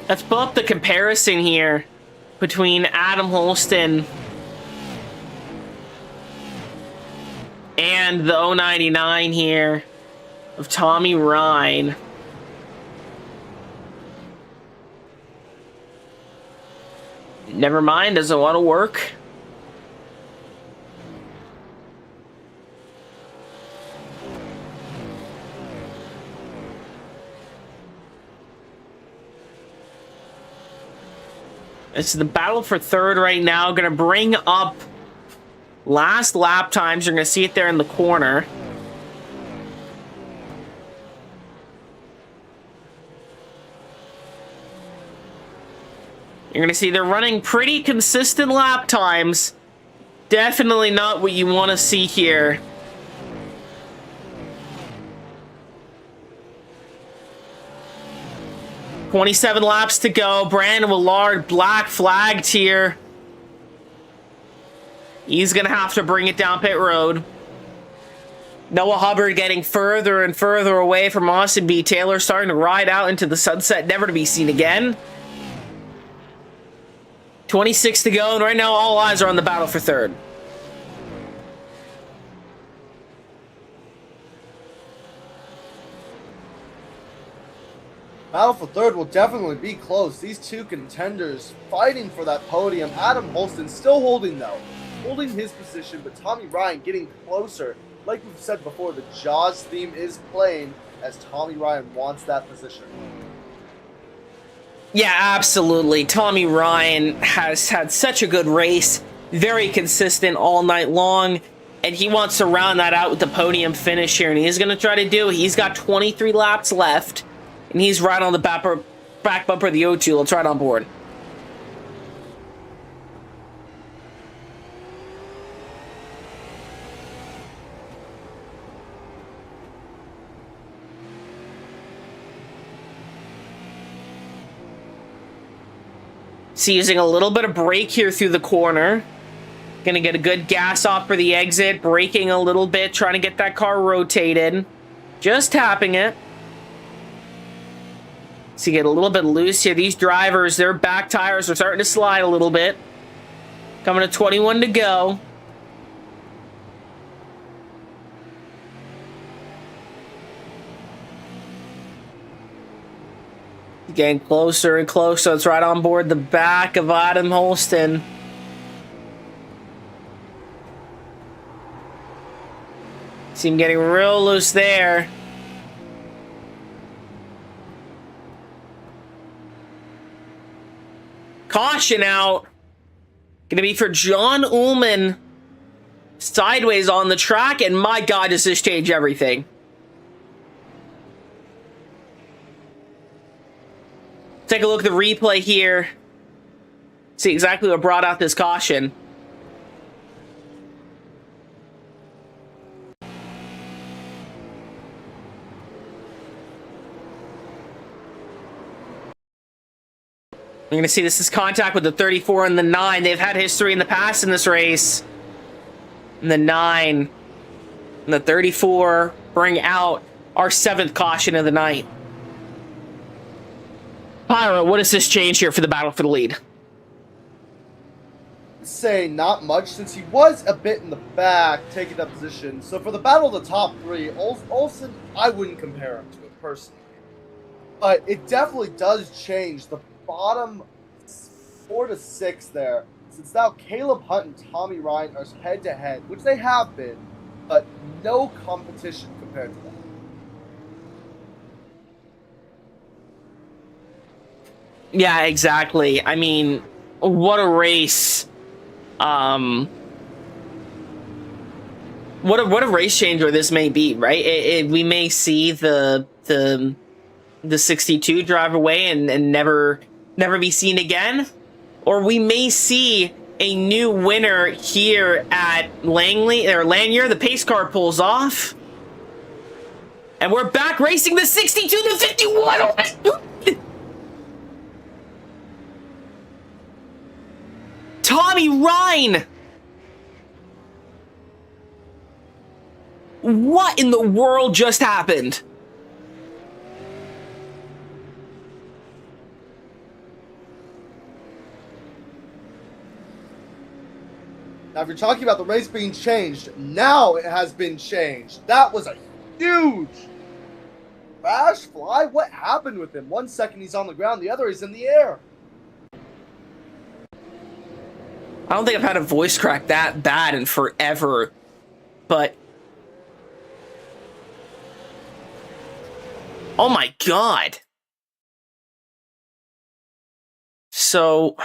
Let's pull up the comparison here between Adam Holston and the 099 here of Tommy Ryan. Never mind, doesn't want to work. It's the battle for 3rd right now. Going to bring up last lap times. You're going to see it there in the corner. You're going to see they're running pretty consistent lap times. Definitely not what you want to see here. .27 laps to go. Brandon Willard black flagged here. He's going to have to bring it down pit road. Noah Hubbard getting further and further away from Austin B. Taylor, starting to ride out into the sunset, never to be seen again. 26 to go, and right now all eyes are on the battle for 3rd. Battle for 3rd will definitely be close. These two contenders fighting for that podium. Adam Holston still holding his position, but Tommy Ryan getting closer. Like we've said before, the Jaws theme is playing as Tommy Ryan wants that position. Yeah, absolutely. Tommy Ryan has had such a good race, very consistent all night long, and he wants to round that out with the podium finish here, and he's going to try to do it. He's got 23 laps left, and he's right on the back bumper of the O2. Let's ride on board. So using a little bit of brake here through the corner. Gonna get a good gas off for the exit. Braking a little bit, trying to get that car rotated. Just tapping it. So you get a little bit loose here. These drivers, their back tires are starting to slide a little bit. Coming to 21 to go. Getting closer and closer. It's right on board the back of Adam Holston. See him getting real loose there. Caution out. Gonna be for John Ullman. Sideways on the track, and my God, does this change everything. Take a look at the replay here. See exactly what brought out this caution. You're going to see this is contact with the 34 and the 9. They've had history in the past in this race. And the 9 and the 34 bring out our 7th caution of the night. Pyro, what does this change here for the battle for the lead? Say not much, since he was a bit in the back taking that position. So for the battle of the top three, Olsen, I wouldn't compare him to it personally. But it definitely does change the bottom 4 to 6 there, since now Caleb Hunt and Tommy Ryan are head to head, which they have been, but no competition compared to that. Yeah, exactly. I mean, what a race. What a race changer this may be, right? We may see the 62 drive away and never be seen again, or we may see a new winner here at Lanier. The pace car pulls off, and we're back racing the 62 to 51. Oh my God. Tommy Ryan! What in the world just happened? Now, if you're talking about the race being changed, now it has been changed. That was a huge crash fly. What happened with him? 1 second he's on the ground, the other he's in the air. I don't think I've had a voice crack that bad in forever, but... Oh my God. So...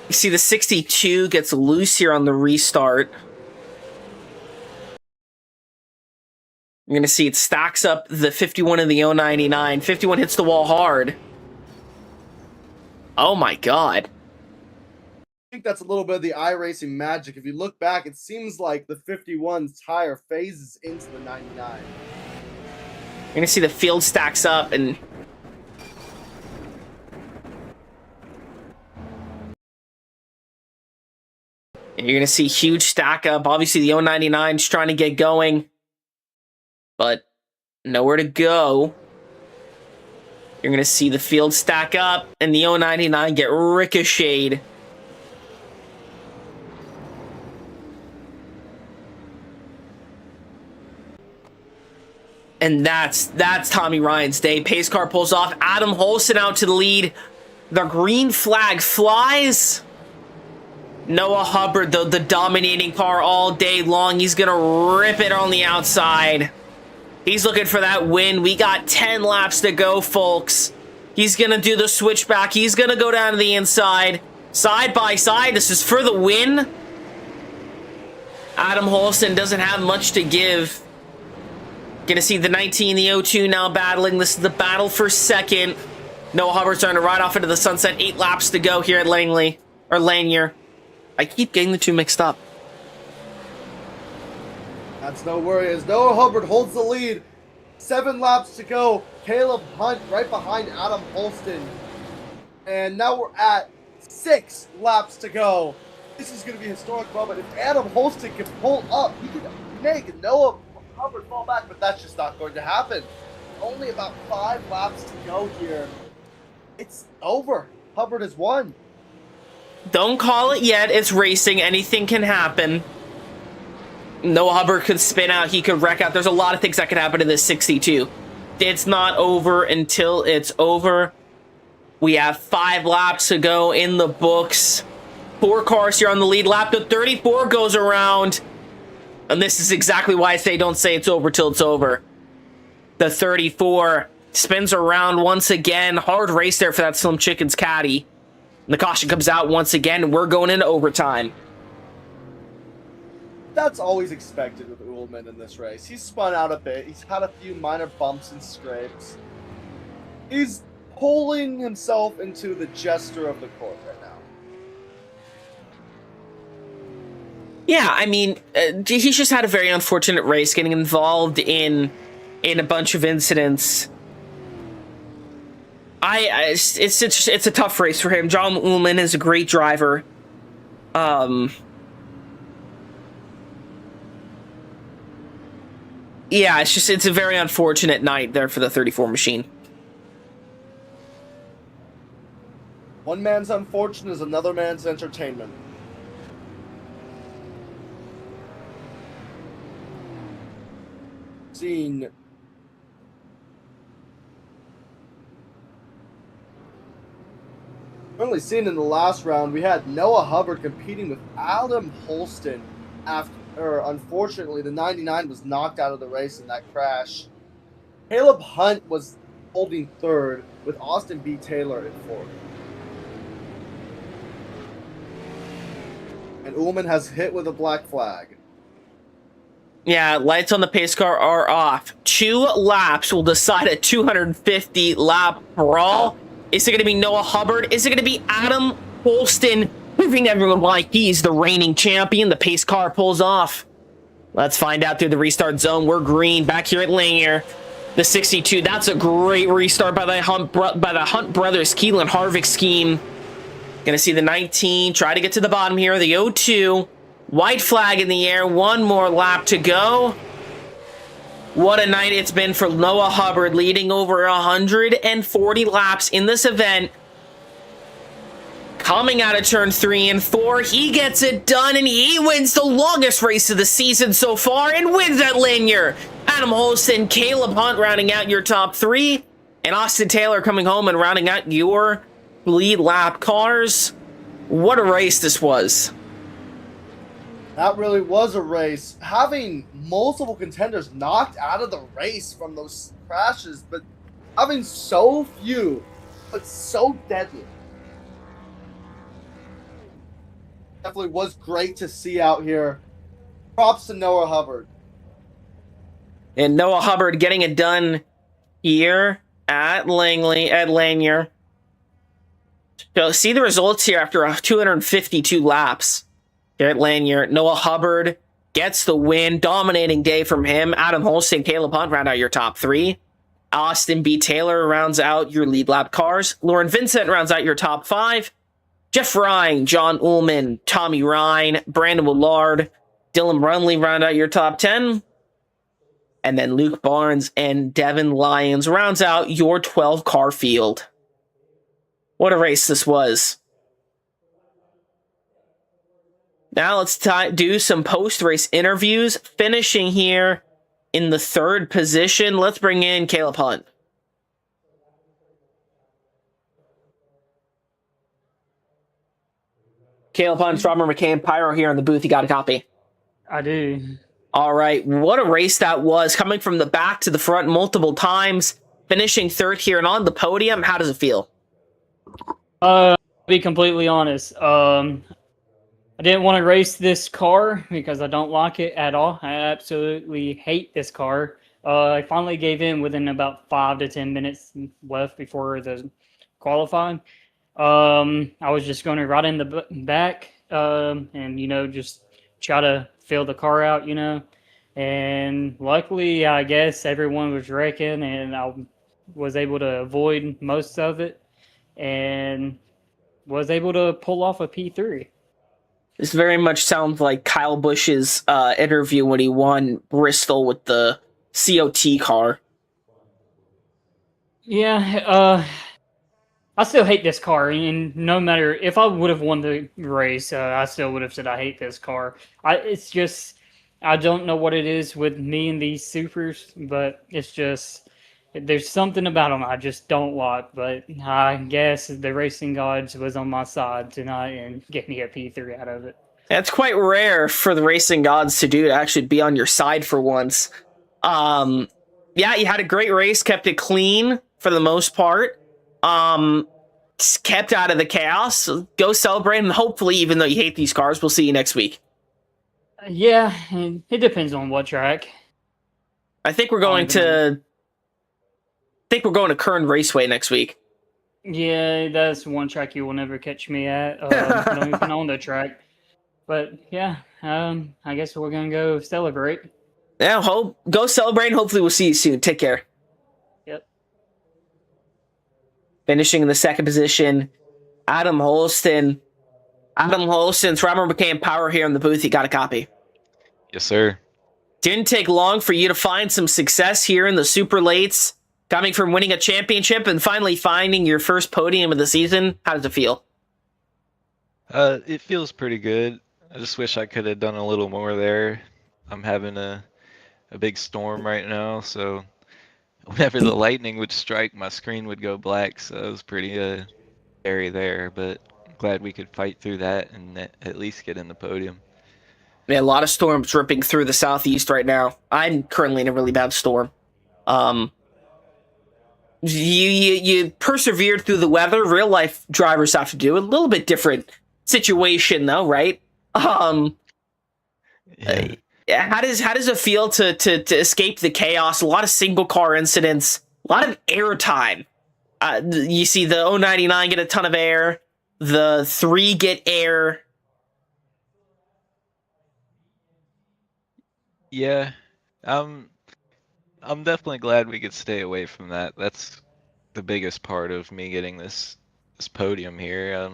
You see the 62 gets loose here on the restart. You're going to see it stacks up the 51 and the 099. 51 hits the wall hard. Oh my God. I think that's a little bit of the iRacing magic. If you look back, it seems like the 51's tire phases into the 99. You're going to see the field stacks up and... You're going to see huge stack up. Obviously, the 099's trying to get going, but nowhere to go. You're going to see the field stack up and the 099 get ricocheted. And that's Tommy Ryan's day. Pace car pulls off. Adam Holston out to the lead. The green flag flies. Noah Hubbard, the dominating car all day long. He's going to rip it on the outside. He's looking for that win. We got 10 laps to go, folks. He's going to do the switchback. He's going to go down to the inside. Side by side. This is for the win. Adam Holston doesn't have much to give. Gonna see the 19, the 02 now battling. This is the battle for second. Noah Hubbard's starting to ride off into the sunset. 8 laps to go here at Lanier. I keep getting the two mixed up. That's no worry, as Noah Hubbard holds the lead. 7 laps to go. Caleb Hunt right behind Adam Holston. And now we're at 6 laps to go. This is going to be a historic moment. If Adam Holston can pull up, he can make Noah Hubbard fall back, but that's just not going to happen. Only about 5 laps to go here. It's over. Hubbard has won. Don't call it yet. It's racing. Anything can happen. Noah Hubbard could spin out. He could wreck out. There's a lot of things that could happen in this 62. It's not over until it's over. We have 5 laps to go in the books. 4 cars here on the lead lap. The 34 goes around. And this is exactly why I say don't say it's over till it's over. The 34 spins around once again. Hard race there for that Slim Chickens caddy. And the caution comes out once again, and we're going into overtime. That's always expected with Ullman in this race. He's spun out a bit. He's had a few minor bumps and scrapes. He's pulling himself into the jester of the court right now. Yeah, I mean, he's just had a very unfortunate race, getting involved in a bunch of incidents. It's a tough race for him. John Ullman is a great driver. Yeah, it's a very unfortunate night there for the 34 machine. One man's unfortune is another man's entertainment. Currently seen in the last round, we had Noah Hubbard competing with Adam Holston after, unfortunately, the 99 was knocked out of the race in that crash. Caleb Hunt was holding third with Austin B. Taylor in fourth. And Ullman has hit with a black flag. Yeah, lights on the pace car are off. 2 laps will decide a 250 lap brawl. Is it going to be Noah Hubbard? Is it going to be Adam Holston, proving everyone why he's the reigning champion? The pace car pulls off. Let's find out through the restart zone. We're green back here at Lanier. The 62, that's a great restart by the Hunt brothers, Keelan Harvick scheme. Gonna see the 19 try to get to the bottom here. The 02, white flag in the air. 1 more lap to go. What a night it's been for Noah Hubbard, leading over 140 laps in this event. Coming out of turn 3 and 4, he gets it done, and he wins the longest race of the season so far and wins at Lanier. Adam Holston, Caleb Hunt rounding out your top 3, and Austin Taylor coming home and rounding out your lead lap cars. What a race this was. That really was a race. Having multiple contenders knocked out of the race from those crashes, but having so few, but so deadly. Definitely was great to see out here. Props to Noah Hubbard. And Noah Hubbard getting it done here at Lanier. So see the results here after 252 laps here at Lanier. Noah Hubbard gets the win. Dominating day from him. Adam Holston, Caleb Hunt round out your top 3. Austin B. Taylor rounds out your lead lap cars. Lauren Vincent rounds out your top 5. Jeff Ryan, John Ullman, Tommy Ryan, Brandon Willard, Dylan Brunley round out your top 10. And then Luke Barnes and Devin Lyons rounds out your 12 car field. What a race this was. Now let's do some post-race interviews. Finishing here in the 3rd position, let's bring in Caleb Hunt. Caleb Hunt, Robert McCann, Pyro here in the booth. You got a copy? I do. All right, what a race that was. Coming from the back to the front multiple times. Finishing 3rd here and on the podium. How does it feel? To be completely honest, I didn't want to race this car because I don't like it at all. I absolutely hate this car. I finally gave in within about 5 to 10 minutes left before the qualifying. I was just going to ride in the back, and just try to fill the car out, And luckily, I guess everyone was wrecking, and I was able to avoid most of it, and was able to pull off a P3. This very much sounds like Kyle Busch's interview when he won Bristol with the COT car. Yeah, I still hate this car, and no matter if I would have won the race, I still would have said I hate this car. It's just I don't know what it is with me and these supers, but it's just there's something about them I just don't like. But I guess the racing gods was on my side tonight and gave me a P3 out of it. That's quite rare for the racing gods to do, to actually be on your side for once. Yeah, you had a great race, kept it clean for the most part. Kept out of the chaos. Go celebrate, and hopefully, even though you hate these cars, we'll see you next week. Yeah, and it depends on what track. I think we're going to Kern Raceway next week. Yeah, that's one track you will never catch me at. I don't even own the track. But yeah, I guess we're gonna go celebrate. Yeah, go celebrate, and hopefully we'll see you soon. Take care. Yep. Finishing in the second position, Adam Holston. Adam Holston's Robert McCann Power here in the booth. You got a copy? Yes, sir. Didn't take long for you to find some success here in the super lates, coming from winning a championship and finally finding your first podium of the season. How does it feel? It feels pretty good. I just wish I could have done a little more there. I'm having a big storm right now, so whenever the lightning would strike, my screen would go black, so it was pretty scary there, but I'm glad we could fight through that and at least get in the podium. Yeah, a lot of storms ripping through the southeast right now. I'm currently in a really bad storm. You persevered through the weather. Real life drivers have to do a little bit different situation though, right? Yeah. How does it feel to escape the chaos? A lot of single car incidents, a lot of air time. You see the 099 get a ton of air, the 3 get air. Yeah. I'm definitely glad we could stay away from that. That's the biggest part of me getting this podium here.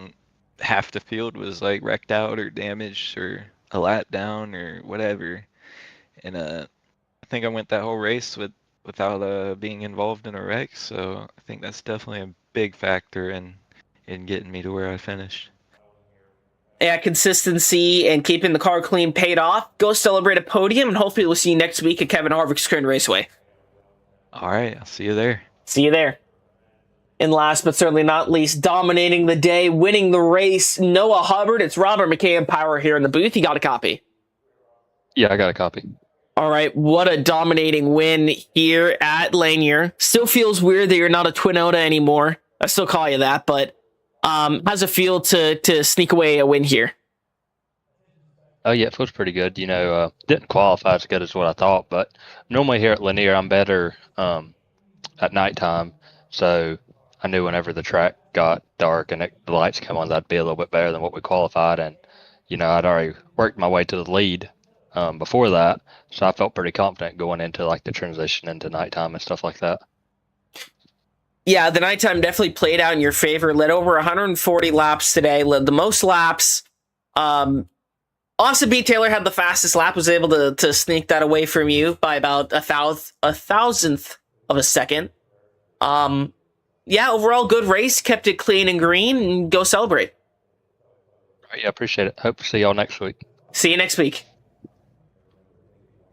Half the field was like wrecked out or damaged or a lap down or whatever, and I think I went that whole race without being involved in a wreck. So I think that's definitely a big factor in getting me to where I finished. Yeah, consistency and keeping the car clean paid off. Go celebrate a podium, and hopefully we'll see you next week at Kevin Harvick's Kern Raceway. All right, I'll see you there. See you there. And last but certainly not least, dominating the day, winning the race, Noah Hubbard. It's Robert McCann Power here in the booth. You got a copy? Yeah, I got a copy. All right, what a dominating win here at Lanier. Still feels weird that you're not a Twin Oda anymore. I still call you that, but how's it feel to sneak away a win here? Oh, yeah, it feels pretty good. Didn't qualify as good as what I thought, but normally here at Lanier, I'm better at nighttime. So I knew whenever the track got dark and the lights come on, that'd be a little bit better than what we qualified. And, I'd already worked my way to the lead before that. So I felt pretty confident going into like the transition into nighttime and stuff like that. Yeah, the nighttime definitely played out in your favor. Led over 140 laps today. Led the most laps. Austin B. Taylor had the fastest lap. Was able to sneak that away from you by about a thousandth of a second. Yeah, overall good race. Kept it clean and green. And go celebrate. All right, yeah, appreciate it. Hope to see y'all next week. See you next week.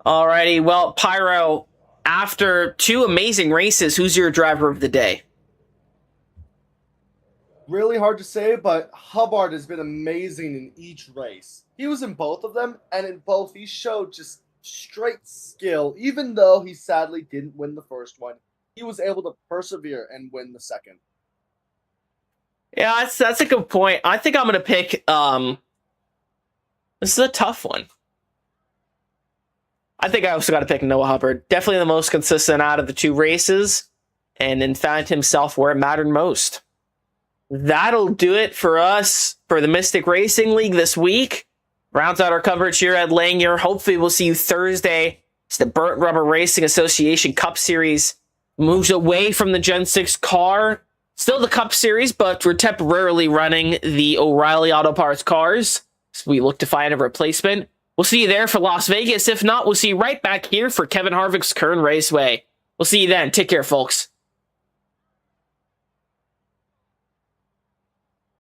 Alrighty, well, Pyro, after 2 amazing races, who's your driver of the day? Really hard to say, but Hubbard has been amazing in each race. He was in both of them, and in both he showed just straight skill. Even though he sadly didn't win the first one, he was able to persevere and win the second. Yeah, that's a good point. I think I'm going to pick... this is a tough one. I think I also got to pick Noah Hubbard. Definitely the most consistent out of the two races, and then found himself where it mattered most. That'll do it for us for the Mystic Racing League this week. Rounds out our coverage here at Lanier. Hopefully we'll see you Thursday. It's the Burnt Rubber Racing Association Cup Series. Moves away from the Gen 6 car. Still the Cup Series, but we're temporarily running the O'Reilly Auto Parts cars. So we look to find a replacement. We'll see you there for Las Vegas. If not, we'll see you right back here for Kevin Harvick's Kern Raceway. We'll see you then. Take care, folks.